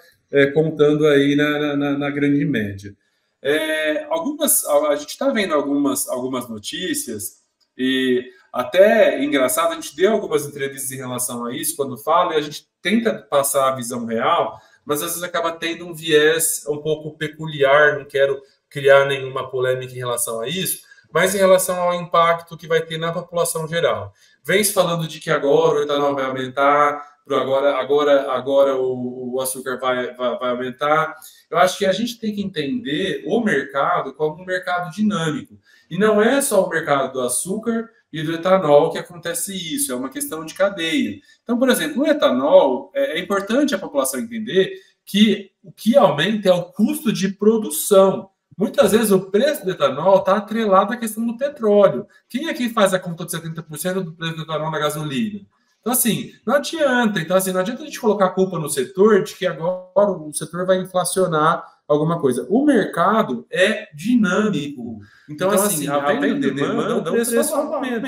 S3: contando aí na grande média. A gente está vendo algumas notícias, e até engraçado, a gente deu algumas entrevistas em relação a isso quando fala, e a gente tenta passar a visão real, mas às vezes acaba tendo um viés um pouco peculiar, não quero criar nenhuma polêmica em relação a isso, mas em relação ao impacto que vai ter na população geral. Vem-se falando de que agora o etanol vai aumentar, agora o açúcar vai aumentar. Eu acho que a gente tem que entender o mercado como um mercado dinâmico. E não é só o mercado do açúcar e do etanol que acontece isso, é uma questão de cadeia. Então, por exemplo, o etanol, é importante a população entender que o que aumenta é o custo de produção. Muitas vezes o preço do etanol está atrelado à questão do petróleo. Quem aqui faz a conta de 70% do preço do etanol na gasolina? Então, assim, não adianta. Então, assim, não adianta a gente colocar a culpa no setor de que agora o setor vai inflacionar alguma coisa. O mercado é dinâmico. Então assim, havendo demanda, o preço aumenta.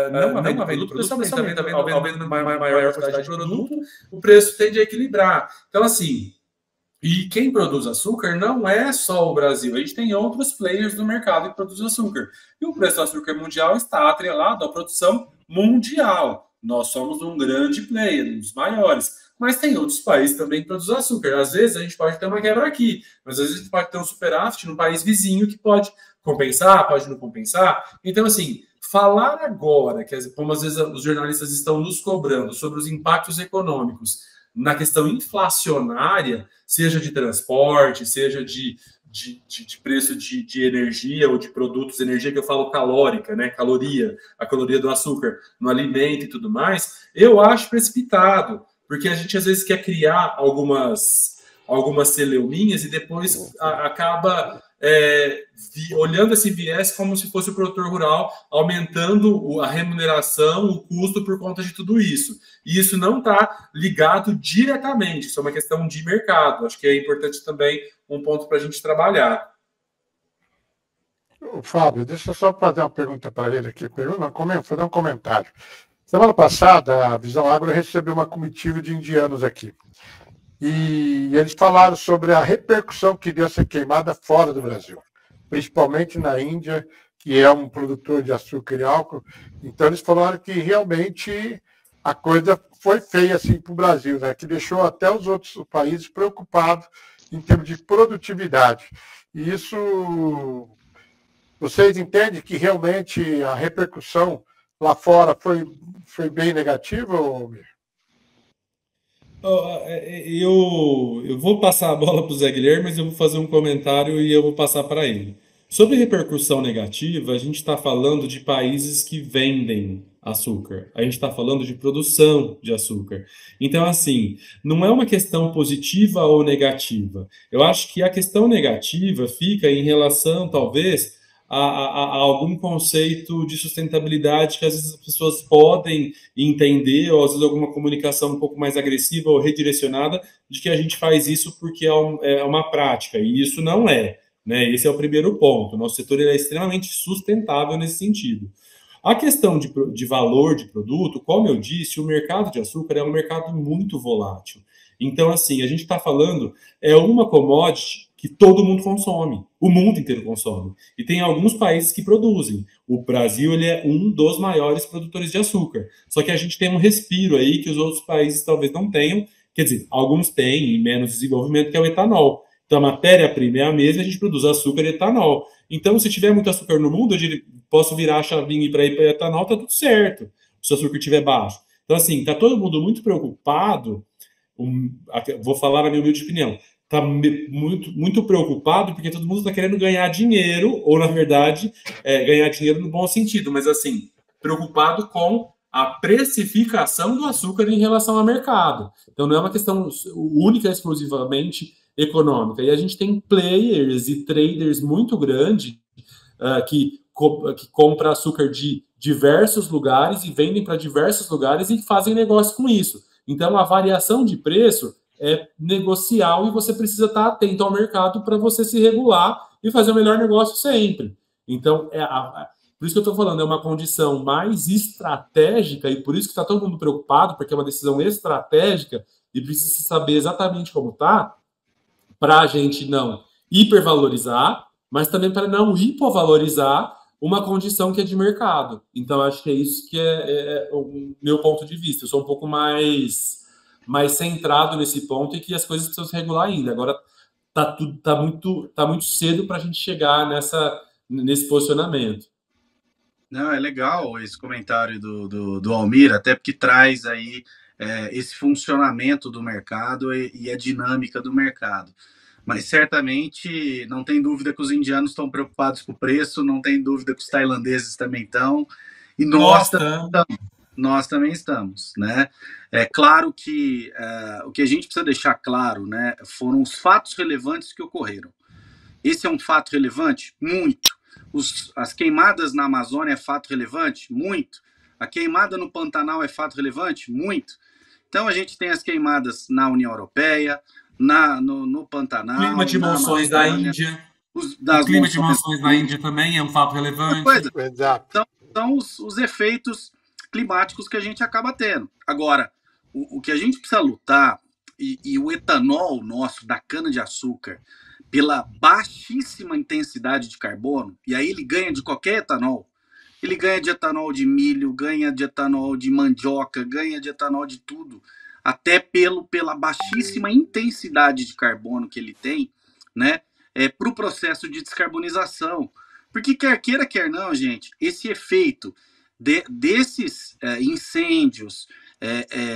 S3: Não havendo produto, o preço aumenta. Havendo maior quantidade de produto, o preço tende a equilibrar. Então, assim, e quem produz açúcar não é só o Brasil. A gente tem outros players no mercado que produzem açúcar. E o preço do açúcar mundial está atrelado à produção mundial. Nós somos um grande player, um dos maiores. Mas tem outros países também que produzem açúcar. Às vezes a gente pode ter uma quebra aqui, mas às vezes a gente pode ter um superávit no país vizinho que pode compensar, pode não compensar. Então, assim, falar agora, como às vezes os jornalistas estão nos cobrando sobre os impactos econômicos na questão inflacionária, seja de transporte, seja de preço de energia ou de produtos, energia que eu falo calórica, né? A caloria do açúcar no alimento e tudo mais, eu acho precipitado, porque a gente às vezes quer criar algumas celeuminhas e depois acaba olhando esse viés como se fosse o produtor rural aumentando a remuneração, o custo por conta de tudo isso. E isso não está ligado diretamente, isso é uma questão de mercado. Acho que é importante também um ponto para a gente trabalhar.
S2: Fábio, deixa eu só fazer uma pergunta para ele aqui. Fazer um comentário. Semana passada, a Visão Agro recebeu uma comitiva de indianos aqui. E eles falaram sobre a repercussão que deu essa queimada fora do Brasil, principalmente na Índia, que é um produtor de açúcar e álcool. Então, eles falaram que realmente a coisa foi feia assim, para o Brasil, né? Que deixou até os outros países preocupados em termos de produtividade. E isso, vocês entendem que realmente a repercussão lá fora foi bem negativa, Mir?
S3: Eu vou passar a bola para o Zé Guilherme, mas eu vou fazer um comentário e eu vou passar para ele. Sobre repercussão negativa, a gente está falando de países que vendem açúcar. A gente está falando de produção de açúcar. Então, assim, não é uma questão positiva ou negativa. Eu acho que a questão negativa fica em relação, talvez, a algum conceito de sustentabilidade que às vezes as pessoas podem entender, ou às vezes alguma comunicação um pouco mais agressiva ou redirecionada, de que a gente faz isso porque é uma prática, e isso não é. Né? Esse é o primeiro ponto. O nosso setor ele é extremamente sustentável nesse sentido. A questão de valor de produto, como eu disse, o mercado de açúcar é um mercado muito volátil. Então, assim, a gente está falando, é uma commodity que todo mundo consome, o mundo inteiro consome. E tem alguns países que produzem. O Brasil ele é um dos maiores produtores de açúcar. Só que a gente tem um respiro aí que os outros países talvez não tenham. Quer dizer, alguns têm em menos desenvolvimento, que é o etanol. Então, a matéria-prima é a mesma, a gente produz açúcar e etanol. Então, se tiver muito açúcar no mundo, eu posso virar a chavinha para ir para etanol, tá tudo certo, se o açúcar estiver baixo. Então, assim, tá todo mundo muito preocupado, vou falar a minha humilde opinião, tá muito, muito preocupado porque todo mundo está querendo ganhar dinheiro, ou, na verdade, ganhar dinheiro no bom sentido, mas, assim, preocupado com a precificação do açúcar em relação ao mercado. Então, não é uma questão única, exclusivamente econômica. E a gente tem players e traders muito grandes que compram açúcar de diversos lugares e vendem para diversos lugares e fazem negócio com isso. Então, a variação de preço é negocial e você precisa estar atento ao mercado para você se regular e fazer o melhor negócio sempre. Então, por isso que eu estou falando, é uma condição mais estratégica e por isso que está todo mundo preocupado, porque é uma decisão estratégica e precisa saber exatamente como está, para a gente não hipervalorizar, mas também para não hipovalorizar uma condição que é de mercado. Então, acho que é isso que é o meu ponto de vista. Eu sou um pouco mais centrado nesse ponto e que as coisas precisam se regular ainda. Agora, tá muito cedo para a gente chegar nesse posicionamento.
S4: Não, é legal esse comentário do Almir, até porque traz aí esse funcionamento do mercado e a dinâmica do mercado. Mas certamente não tem dúvida que os indianos estão preocupados com o preço, não tem dúvida que os tailandeses também estão, e nós também estamos, né? É claro que o que a gente precisa deixar claro, né, foram os fatos relevantes que ocorreram. Esse é um fato relevante? Muito. As queimadas na Amazônia é fato relevante? Muito. A queimada no Pantanal é fato relevante? Muito. Então a gente tem as queimadas na União Europeia, no Pantanal.
S3: O clima de monções da Índia. O clima de monções da Índia também é um fato relevante.
S2: Exato.
S4: São os efeitos climáticos que a gente acaba tendo. Agora, o que a gente precisa lutar, e o etanol nosso, da cana-de-açúcar, pela baixíssima intensidade de carbono, e aí ele ganha de qualquer etanol, ele ganha de etanol de milho, ganha de etanol de mandioca, ganha de etanol de tudo, até pela baixíssima intensidade de carbono que ele tem, né, para o processo de descarbonização. Porque quer queira, quer não, gente, esse efeito desses incêndios,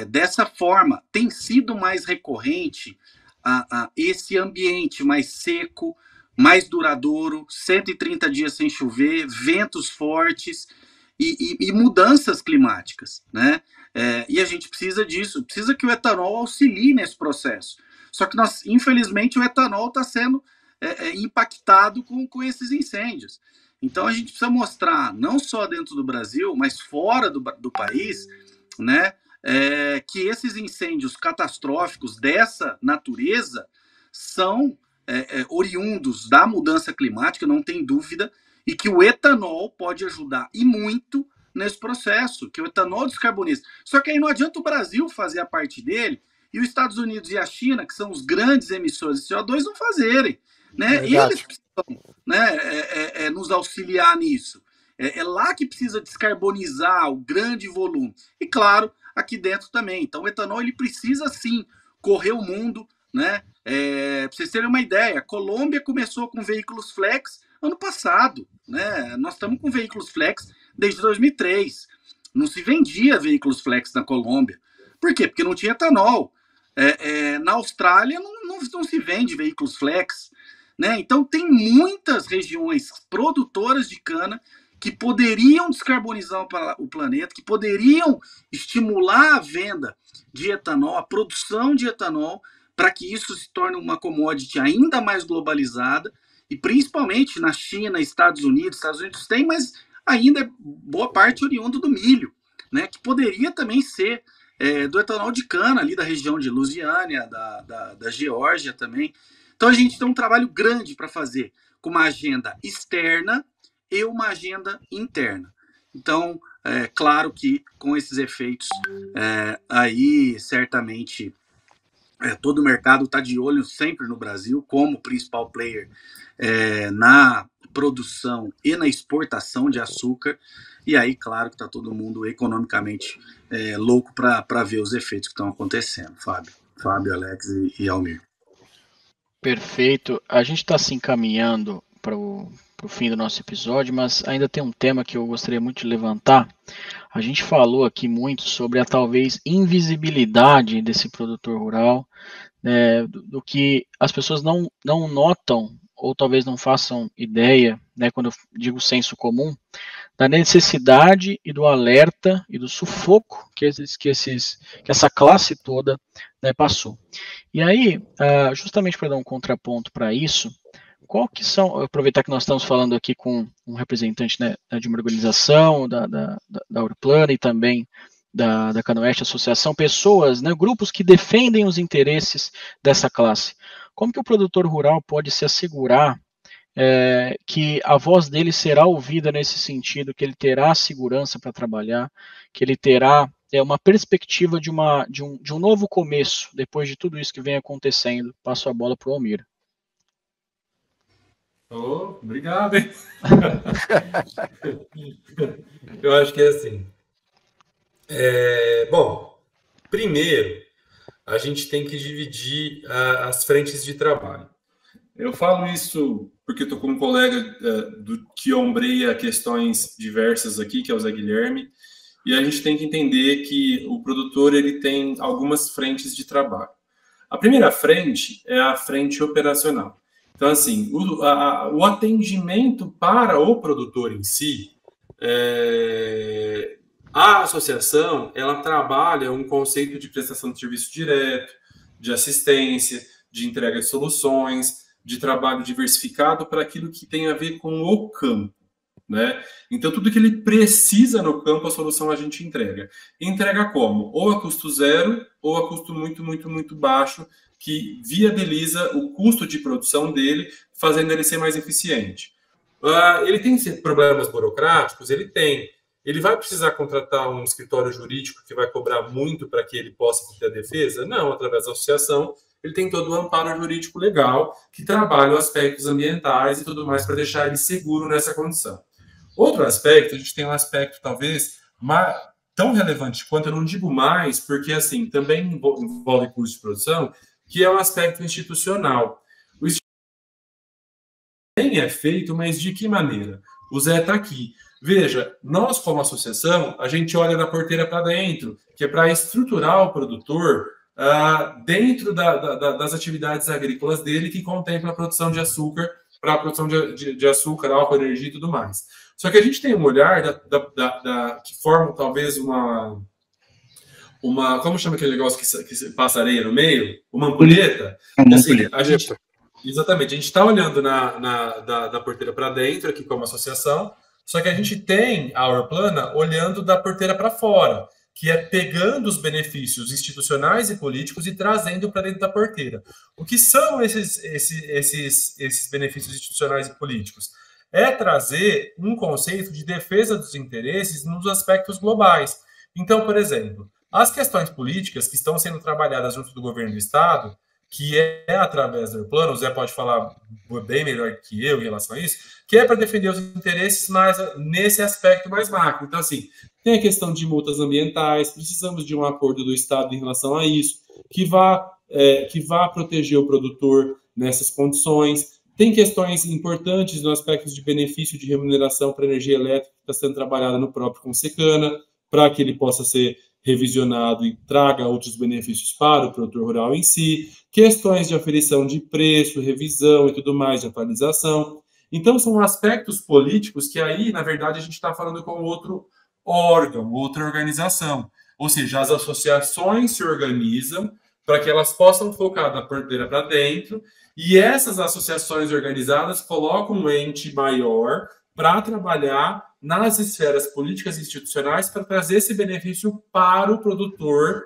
S4: dessa forma, tem sido mais recorrente a esse ambiente mais seco, mais duradouro, 130 dias sem chover, ventos fortes e mudanças climáticas, né? E a gente precisa disso, precisa que o etanol auxilie nesse processo. Só que, infelizmente, o etanol está sendo impactado com esses incêndios. Então, a gente precisa mostrar, não só dentro do Brasil, mas fora do país, né, que esses incêndios catastróficos dessa natureza são oriundos da mudança climática, não tem dúvida, e que o etanol pode ajudar e muito nesse processo, que o etanol descarboniza. Só que aí não adianta o Brasil fazer a parte dele e os Estados Unidos e a China, que são os grandes emissores de CO2, não fazerem. Né? E eles precisam, né, nos auxiliar nisso. É lá que precisa descarbonizar o grande volume. E, claro, aqui dentro também. Então, o etanol ele precisa, sim, correr o mundo. Né? Para vocês terem uma ideia, a Colômbia começou com veículos flex ano passado. Né? Nós estamos com veículos flex desde 2003. Não se vendia veículos flex na Colômbia. Por quê? Porque não tinha etanol. Na Austrália não se vende veículos flex. Né? Então, tem muitas regiões produtoras de cana que poderiam descarbonizar o planeta, que poderiam estimular a venda de etanol, a produção de etanol, para que isso se torne uma commodity ainda mais globalizada, e principalmente na China, Estados Unidos tem, mas ainda é boa parte oriundo do milho, né? Que poderia também ser do etanol de cana, ali da região de Lusiânia, da Geórgia também. Então a gente tem um trabalho grande para fazer, com uma agenda externa e uma agenda interna. Então, claro que com esses efeitos, aí certamente todo o mercado está de olho sempre no Brasil, como principal player na produção e na exportação de açúcar, e aí, claro, que está todo mundo economicamente louco para ver os efeitos que estão acontecendo, Fábio, Alex e Almir.
S1: Perfeito. A gente está se encaminhando para o fim do nosso episódio, mas ainda tem um tema que eu gostaria muito de levantar. A gente falou aqui muito sobre a talvez invisibilidade desse produtor rural, né, do que as pessoas não notam, ou talvez não façam ideia, né, quando eu digo senso comum, da necessidade e do alerta e do sufoco que essa classe toda, né, passou. E aí, justamente para dar um contraponto para isso, qual que são, aproveitar que nós estamos falando aqui com um representante, né, de uma organização, da Aurplana e também da Canoeste Associação, pessoas, né, grupos que defendem os interesses dessa classe. Como que o produtor rural pode se assegurar que a voz dele será ouvida nesse sentido, que ele terá segurança para trabalhar, que ele terá uma perspectiva de um novo começo, depois de tudo isso que vem acontecendo? Passo a bola para o Almir.
S3: Obrigado, hein? Eu acho que é assim. Bom, primeiro, a gente tem que dividir as frentes de trabalho. Eu falo isso porque estou com um colega que ombreia questões diversas aqui, que é o Zé Guilherme, e a gente tem que entender que o produtor ele tem algumas frentes de trabalho. A primeira frente é a frente operacional. Então, assim, o atendimento para o produtor em si, a associação, ela trabalha um conceito de prestação de serviço direto, de assistência, de entrega de soluções, de trabalho diversificado para aquilo que tem a ver com o campo, né? Então, tudo que ele precisa no campo, a solução a gente entrega. Entrega como? Ou a custo zero, ou a custo muito, muito, muito baixo, que viabiliza o custo de produção dele, fazendo ele ser mais eficiente. Ele tem problemas burocráticos? Ele tem. Ele vai precisar contratar um escritório jurídico que vai cobrar muito para que ele possa ter a defesa? Não, através da associação, ele tem todo o amparo jurídico legal, que trabalha os aspectos ambientais e tudo mais para deixar ele seguro nessa condição. Outro aspecto, a gente tem um aspecto talvez tão relevante quanto, eu não digo mais, porque assim, também envolve custo de produção, que é o aspecto institucional. O institucional é feito, mas de que maneira? O Zé está aqui. Veja, nós como associação, a gente olha da porteira para dentro, que é para estruturar o produtor dentro das atividades agrícolas dele, que contempla a produção de açúcar, para a produção de açúcar, álcool, energia e tudo mais. Só que a gente tem um olhar que forma talvez uma como chama aquele negócio que passa areia no meio? Uma ampulheta? Assim, exatamente, a gente está olhando da porteira para dentro, aqui como associação, só que a gente tem a Aurplana olhando da porteira para fora, que é pegando os benefícios institucionais e políticos e trazendo para dentro da porteira. O que são esses benefícios institucionais e políticos? é trazer um conceito de defesa dos interesses nos aspectos globais. Então, por exemplo, as questões políticas que estão sendo trabalhadas junto do governo do Estado, que é através do plano, o Zé pode falar bem melhor que eu em relação a isso, que é para defender os interesses mais nesse aspecto mais macro. Então, assim, tem a questão de multas ambientais, precisamos de um acordo do Estado em relação a isso, que vá proteger o produtor nessas condições. Tem questões importantes no aspecto de benefício de remuneração para energia elétrica que está sendo trabalhada no próprio Consecana, para que ele possa ser revisionado e traga outros benefícios para o produtor rural em si, questões de aferição de preço, revisão e tudo mais, de atualização. Então, são aspectos políticos que aí, na verdade, a gente está falando com outro órgão, outra organização. Ou seja, as associações se organizam para que elas possam focar da porteira para dentro, e essas associações organizadas colocam um ente maior para trabalhar nas esferas políticas e institucionais para trazer esse benefício para o produtor,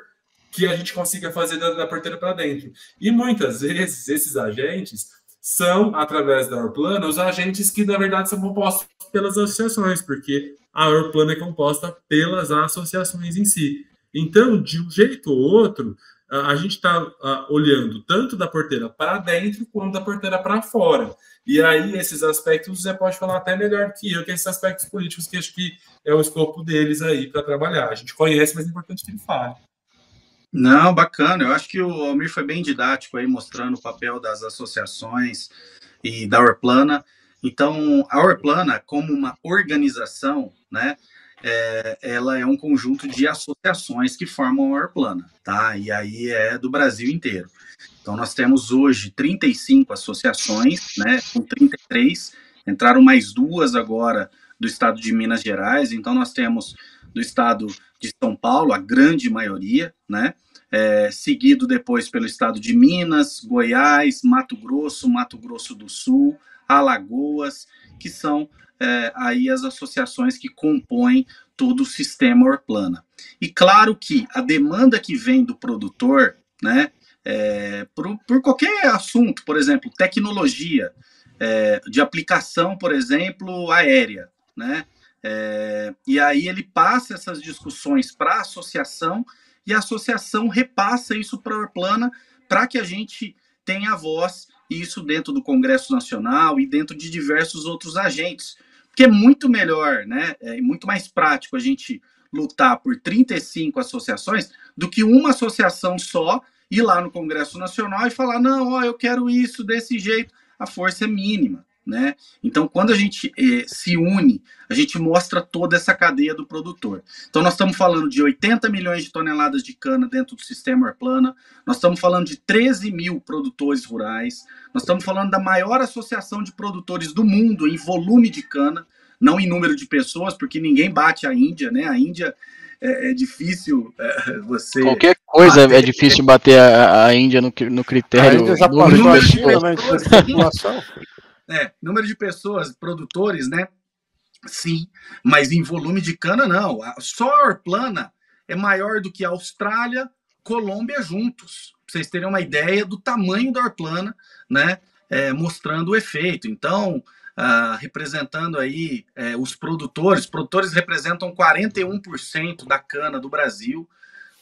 S3: que a gente consiga fazer da porteira para dentro. E muitas vezes esses agentes são, através da Orplana, os agentes que, na verdade, são compostos pelas associações, porque a Orplana é composta pelas associações em si. Então, de um jeito ou outro, a gente está olhando tanto da porteira para dentro quanto da porteira para fora. E aí, esses aspectos, você pode falar até melhor que eu, que esses aspectos políticos, que acho que é o escopo deles aí para trabalhar. A gente conhece, mas é importante que ele fale.
S4: Não, bacana. Eu acho que o Almir foi bem didático aí, mostrando o papel das associações e da Orplana. Então, a Orplana, como uma organização, né, ela é um conjunto de associações que formam a Orplana, tá? E aí é do Brasil inteiro. Então, nós temos hoje 35 associações, né, com 33, entraram mais 2 agora do estado de Minas Gerais, então nós temos do estado de São Paulo, a grande maioria, né, seguido depois pelo estado de Minas, Goiás, Mato Grosso do Sul, Alagoas, que são aí as associações que compõem todo o sistema Orplana. E claro que a demanda que vem do produtor, né, por qualquer assunto, por exemplo, tecnologia, de aplicação, por exemplo, aérea, né? E aí ele passa essas discussões para a associação e a associação repassa isso para a Orplana para que a gente tenha voz, isso dentro do Congresso Nacional e dentro de diversos outros agentes. Porque é muito melhor, né? É muito mais prático a gente lutar por 35 associações do que uma associação só ir lá no Congresso Nacional e falar, não, ó, eu quero isso desse jeito. A força é mínima, né? Então, quando a gente se une, a gente mostra toda essa cadeia do produtor. Então, nós estamos falando de 80 milhões de toneladas de cana dentro do sistema Orplana, nós estamos falando de 13 mil produtores rurais, nós estamos falando da maior associação de produtores do mundo em volume de cana, não em número de pessoas, porque ninguém bate a Índia, né? A Índia é difícil você...
S1: Qualquer coisa é difícil bater a Índia no critério.
S2: A Índia já passou a China, né, de população.
S4: Número de pessoas, produtores, né? Sim, mas em volume de cana, não. Só a Orplana é maior do que a Austrália, Colômbia juntos. Pra vocês terem uma ideia do tamanho da Orplana, né? Mostrando o efeito. Então, representando aí os produtores representam 41% da cana do Brasil,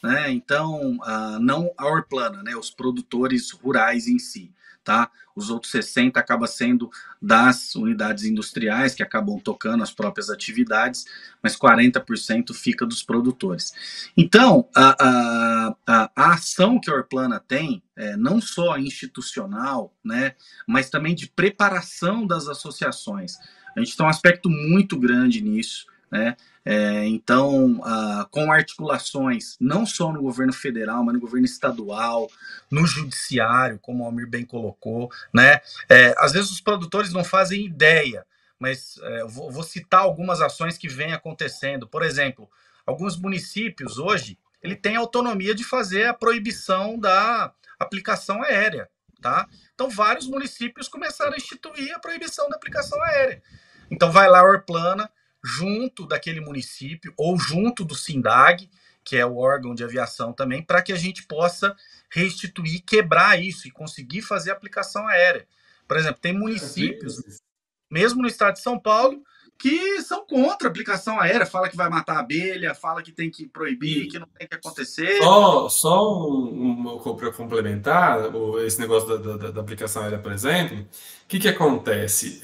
S4: né? Então, não a Orplana, né? Os produtores rurais em si, tá? Os outros 60% acaba sendo das unidades industriais que acabam tocando as próprias atividades, mas 40% fica dos produtores. Então, a ação que a Orplana tem, não só institucional, né, mas também de preparação das associações. A gente tem um aspecto muito grande nisso, né? Então, com articulações não só no governo federal, mas no governo estadual, no judiciário, como o Almir bem colocou, né? Às vezes os produtores não fazem ideia, mas vou citar algumas ações que vêm acontecendo. Por exemplo, alguns municípios hoje, ele tem autonomia de fazer a proibição da aplicação aérea, tá? Então, vários municípios começaram a instituir a proibição da aplicação aérea. Então, vai lá a Orplana, junto daquele município ou junto do SINDAG, que é o órgão de aviação também, para que a gente possa restituir, quebrar isso e conseguir fazer a aplicação aérea. Por exemplo, tem municípios... mesmo no estado de São Paulo, que são contra a aplicação aérea, fala que vai matar a abelha, fala que tem que proibir, que não tem que acontecer.
S3: Para complementar esse negócio da aplicação aérea, por exemplo, o que acontece?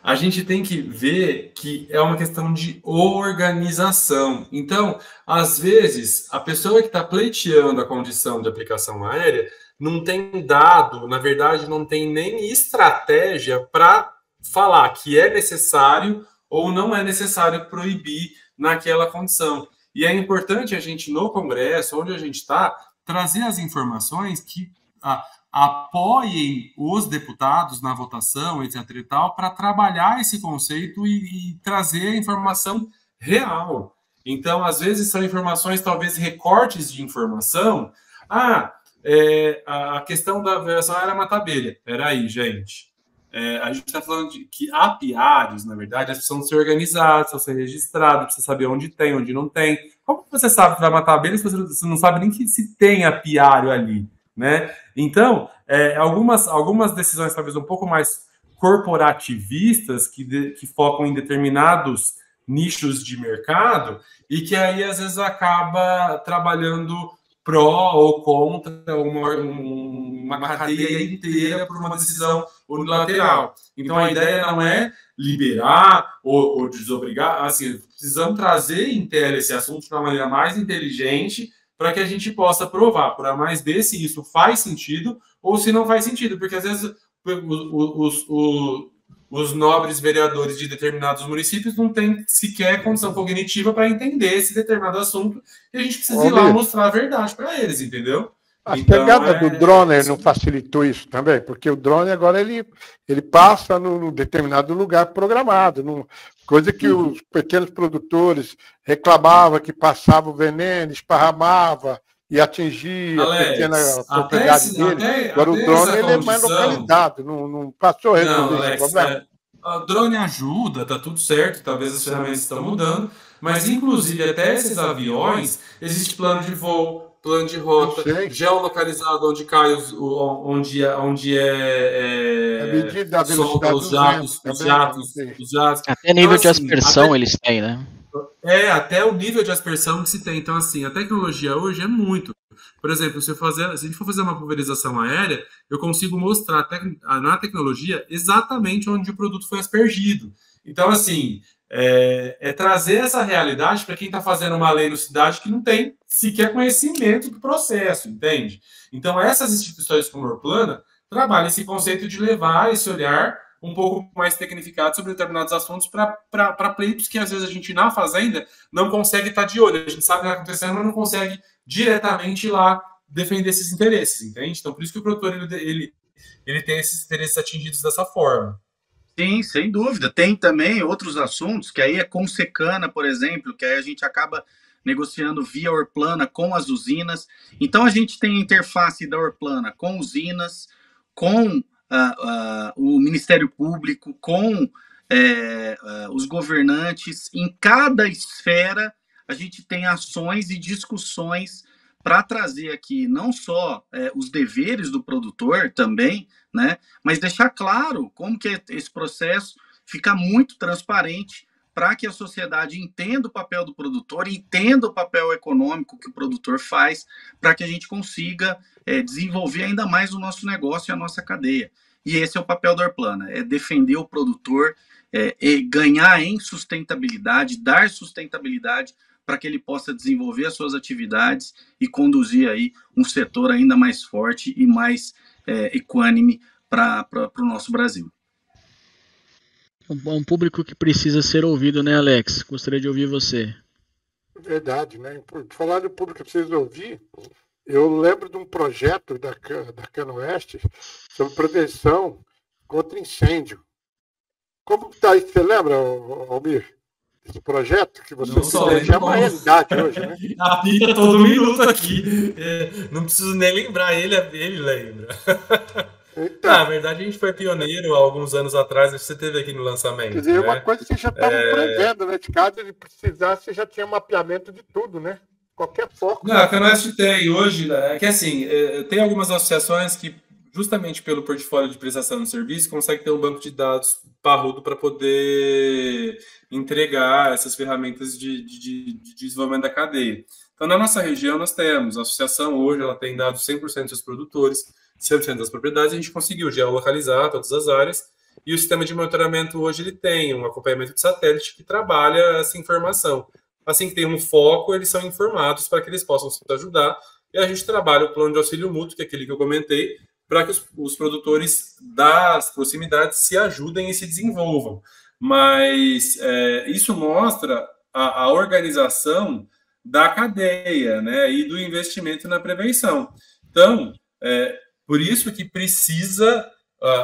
S3: A gente tem que ver que é uma questão de organização. Então, às vezes, a pessoa que está pleiteando a condição de aplicação aérea não tem dado, na verdade, não tem nem estratégia para falar que é necessário ou não é necessário proibir naquela condição. E é importante a gente, no Congresso, onde a gente está, trazer as informações que apoiem os deputados na votação, etc. e tal, para trabalhar esse conceito e trazer a informação real. Então, às vezes, são informações, talvez recortes de informação. A questão da aviação era matar abelha. Peraí, gente. A gente está falando de que apiários, na verdade, eles precisam ser organizados, precisam ser registrados, precisa saber onde tem, onde não tem. Como você sabe que vai matar abelha se você não sabe nem que se tem apiário ali, né? Então, algumas decisões talvez um pouco mais corporativistas, que focam em determinados nichos de mercado, e que aí às vezes acaba trabalhando pró ou contra uma cadeia inteira por uma decisão unilateral. Então, a ideia não é liberar ou desobrigar, assim, precisamos trazer em tela esse assunto de uma maneira mais inteligente para que a gente possa provar, por A mais B, se isso faz sentido ou se não faz sentido, porque às vezes os nobres vereadores de determinados municípios não têm sequer condição cognitiva para entender esse determinado assunto e a gente precisa ir lá mostrar a verdade para eles, entendeu?
S2: A pegada do drone não facilitou isso também, porque o drone agora ele passa no determinado lugar programado, coisa que os pequenos produtores reclamavam que passava o veneno, esparramava e atingir a pequena propriedade dele. Agora o drone ele é mais localizado, não passou a resolver esse problema.
S3: O drone ajuda, tá tudo certo, talvez as ferramentas estão mudando, mas inclusive até esses aviões, existe plano de voo, plano de rota, geolocalizado onde cai onde solta os jatos.
S1: Até nível de aspersão eles têm, né?
S3: Até o nível de aspersão que se tem. Então, assim, a tecnologia hoje é muito. Por exemplo, se a gente for fazer uma pulverização aérea, eu consigo mostrar na tecnologia exatamente onde o produto foi aspergido. Então, assim, trazer essa realidade para quem está fazendo uma lei na cidade que não tem sequer conhecimento do processo, entende? Então, essas instituições como a Orplana trabalham esse conceito de levar esse olhar um pouco mais tecnificado sobre determinados assuntos para pleitos que às vezes a gente na fazenda não consegue estar de olho. A gente sabe o que está acontecendo, mas não consegue diretamente ir lá defender esses interesses, entende? Então, por isso que o produtor ele tem esses interesses atingidos dessa forma.
S4: Sim, sem dúvida. Tem também outros assuntos, que aí é com secana, por exemplo, que aí a gente acaba negociando via Orplana com as usinas. Então, a gente tem a interface da Orplana com usinas, com o Ministério Público, com os governantes. Em cada esfera, a gente tem ações e discussões para trazer aqui não só os deveres do produtor também, né, mas deixar claro como que esse processo fica muito transparente para que a sociedade entenda o papel do produtor, entenda o papel econômico que o produtor faz, para que a gente consiga desenvolver ainda mais o nosso negócio e a nossa cadeia. E esse é o papel da Orplana, é defender o produtor, ganhar em sustentabilidade, dar sustentabilidade para que ele possa desenvolver as suas atividades e conduzir aí um setor ainda mais forte e mais equânime para o nosso Brasil.
S1: Um público que precisa ser ouvido, né, Alex? Gostaria de ouvir você.
S2: Verdade, né? Por falar do público que precisa ouvir, eu lembro de um projeto da Cana Oeste sobre prevenção contra incêndio. Como está isso? Você lembra, Almir? Esse projeto que você já é uma realidade hoje, né?
S3: Apita todo minuto aqui. Não preciso nem lembrar, ele lembra. Então, na verdade, a gente foi pioneiro há alguns anos atrás, você teve aqui no lançamento.
S2: Quer dizer, é uma coisa que vocês já estavam prevendo, né? De caso ele precisasse, você já tinha mapeamento de tudo, né? Qualquer foco.
S3: Não, a Canoeste tem hoje, é que assim, tem algumas associações que justamente pelo portfólio de prestação de serviço, consegue ter um banco de dados parrudo para poder entregar essas ferramentas de desenvolvimento da cadeia. Então, na nossa região, nós temos a associação, hoje, ela tem dados 100% dos produtores, 100% das propriedades, a gente conseguiu geolocalizar todas as áreas, e o sistema de monitoramento hoje ele tem um acompanhamento de satélite que trabalha essa informação. Assim que tem um foco, eles são informados para que eles possam se ajudar, e a gente trabalha o plano de auxílio mútuo, que é aquele que eu comentei, para que os produtores das proximidades se ajudem e se desenvolvam. Mas isso mostra a organização da cadeia, né, e do investimento na prevenção. Então, por isso que precisa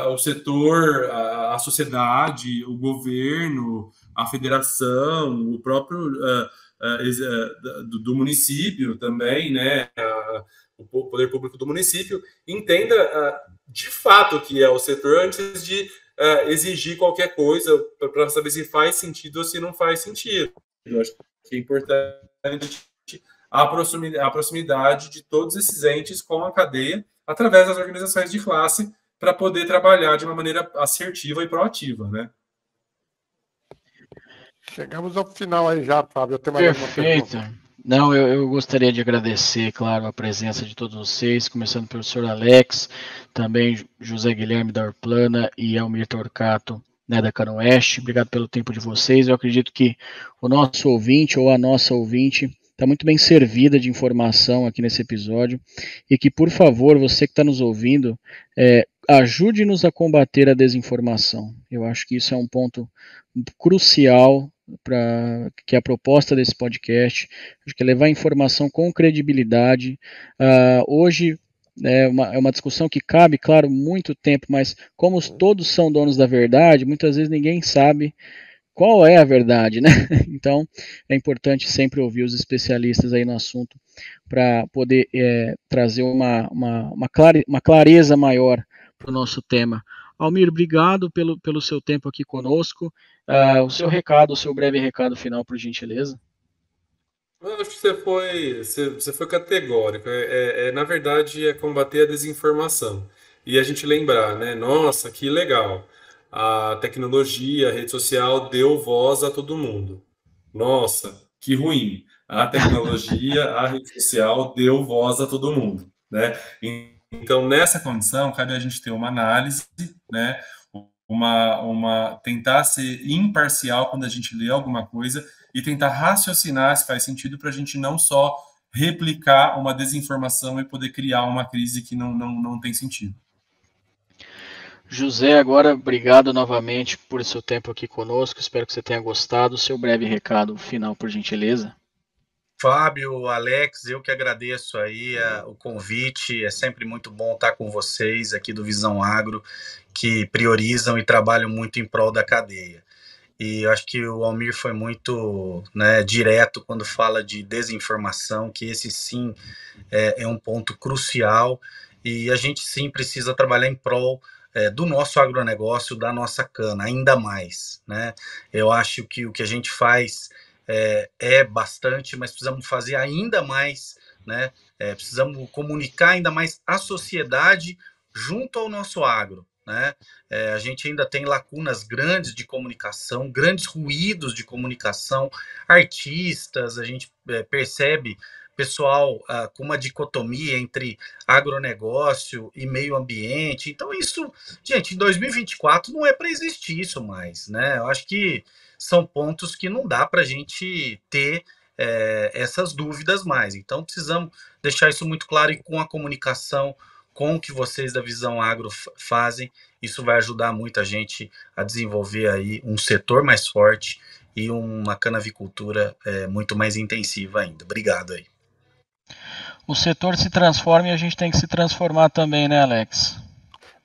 S3: o setor, a sociedade, o governo, a federação, o próprio do município também, né, o poder público do município, entenda de fato o que é o setor antes de exigir qualquer coisa para saber se faz sentido ou se não faz sentido. Eu acho que é importante a proximidade de todos esses entes com a cadeia através das organizações de classe para poder trabalhar de uma maneira assertiva e proativa, né?
S2: Chegamos ao final aí já, Fábio. Eu tenho mais alguma pergunta?
S1: Perfeito. Não, eu gostaria de agradecer, claro, a presença de todos vocês, começando pelo senhor Alex, também José Guilherme da Orplana e Almir Torcato, né, da Canoeste. Obrigado pelo tempo de vocês. Eu acredito que o nosso ouvinte ou a nossa ouvinte está muito bem servida de informação aqui nesse episódio e que, por favor, você que está nos ouvindo, ajude-nos a combater a desinformação. Eu acho que isso é um ponto crucial para que a proposta desse podcast, acho que é levar informação com credibilidade. Hoje é uma discussão que cabe, claro, muito tempo, mas como todos são donos da verdade, muitas vezes ninguém sabe qual é a verdade, né? Então é importante sempre ouvir os especialistas aí no assunto para poder trazer uma clareza maior para o nosso tema. Almir, obrigado pelo seu tempo aqui conosco. O seu recado, o seu breve recado final, por gentileza.
S3: Eu acho que você foi categórico. Na verdade, é combater a desinformação. E a gente lembrar, né? Nossa, que legal. A tecnologia, a rede social deu voz a todo mundo. Nossa, que ruim. A tecnologia, a rede social deu voz a todo mundo, né? Então, nessa condição, cabe a gente ter uma análise, né? Tentar ser imparcial quando a gente lê alguma coisa e tentar raciocinar se faz sentido para a gente não só replicar uma desinformação e poder criar uma crise que não tem sentido.
S1: José, agora obrigado novamente por seu tempo aqui conosco, espero que você tenha gostado. Seu breve recado final, por gentileza.
S4: Fábio, Alex, eu que agradeço aí o convite, é sempre muito bom estar com vocês aqui do Visão Agro, que priorizam e trabalham muito em prol da cadeia. E eu acho que o Almir foi muito, né, direto quando fala de desinformação, que esse sim é um ponto crucial e a gente sim precisa trabalhar em prol do nosso agronegócio, da nossa cana, ainda mais, né? Eu acho que o que a gente faz é bastante, mas precisamos fazer ainda mais, né? Precisamos comunicar ainda mais a sociedade junto ao nosso agro, né? A gente ainda tem lacunas grandes de comunicação, grandes ruídos de comunicação, artistas, a gente percebe pessoal com uma dicotomia entre agronegócio e meio ambiente. Então isso, gente, em 2024 não é para existir isso mais, né? Eu acho que são pontos que não dá para a gente ter essas dúvidas mais. Então precisamos deixar isso muito claro e com a comunicação, com o que vocês da Visão Agro fazem, isso vai ajudar muito a gente a desenvolver aí um setor mais forte e uma canavicultura muito mais intensiva ainda. Obrigado aí.
S1: O setor se transforma e a gente tem que se transformar também, né, Alex?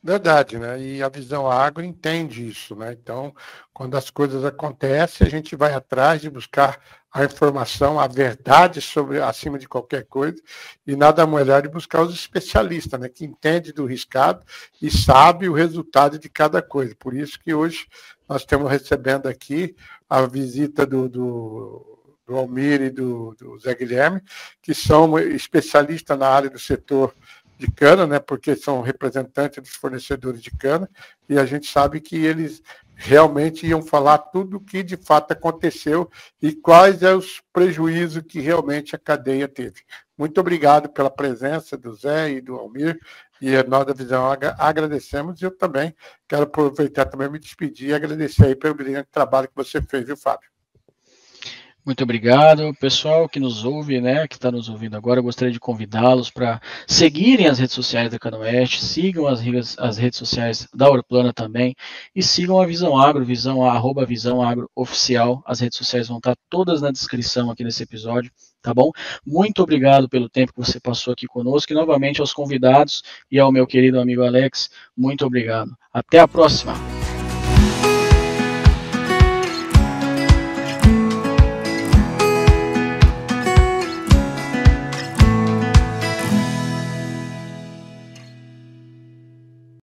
S2: Verdade, né? E a Visão Agro entende isso, né? Então, quando as coisas acontecem, a gente vai atrás de buscar a informação, a verdade acima de qualquer coisa, e nada melhor de buscar os especialistas, né? Que entendem do riscado e sabem o resultado de cada coisa. Por isso que hoje nós estamos recebendo aqui a visita do Almir e do Zé Guilherme, que são especialistas na área do setor de cana, né, porque são representantes dos fornecedores de cana, e a gente sabe que eles realmente iam falar tudo o que de fato aconteceu e quais é os prejuízos que realmente a cadeia teve. Muito obrigado pela presença do Zé e do Almir, e nós da Visão agradecemos, e eu também quero aproveitar também me despedir e agradecer aí pelo brilhante trabalho que você fez, viu, Fábio?
S1: Muito obrigado, pessoal que nos ouve, né, que está nos ouvindo agora. Eu gostaria de convidá-los para seguirem as redes sociais da Canoeste, sigam as redes sociais da Aeroplana também, e sigam a Visão Agro, @ Visão Agro Oficial. As redes sociais vão estar todas na descrição aqui nesse episódio, tá bom? Muito obrigado pelo tempo que você passou aqui conosco, e novamente aos convidados e ao meu querido amigo Alex, muito obrigado. Até a próxima!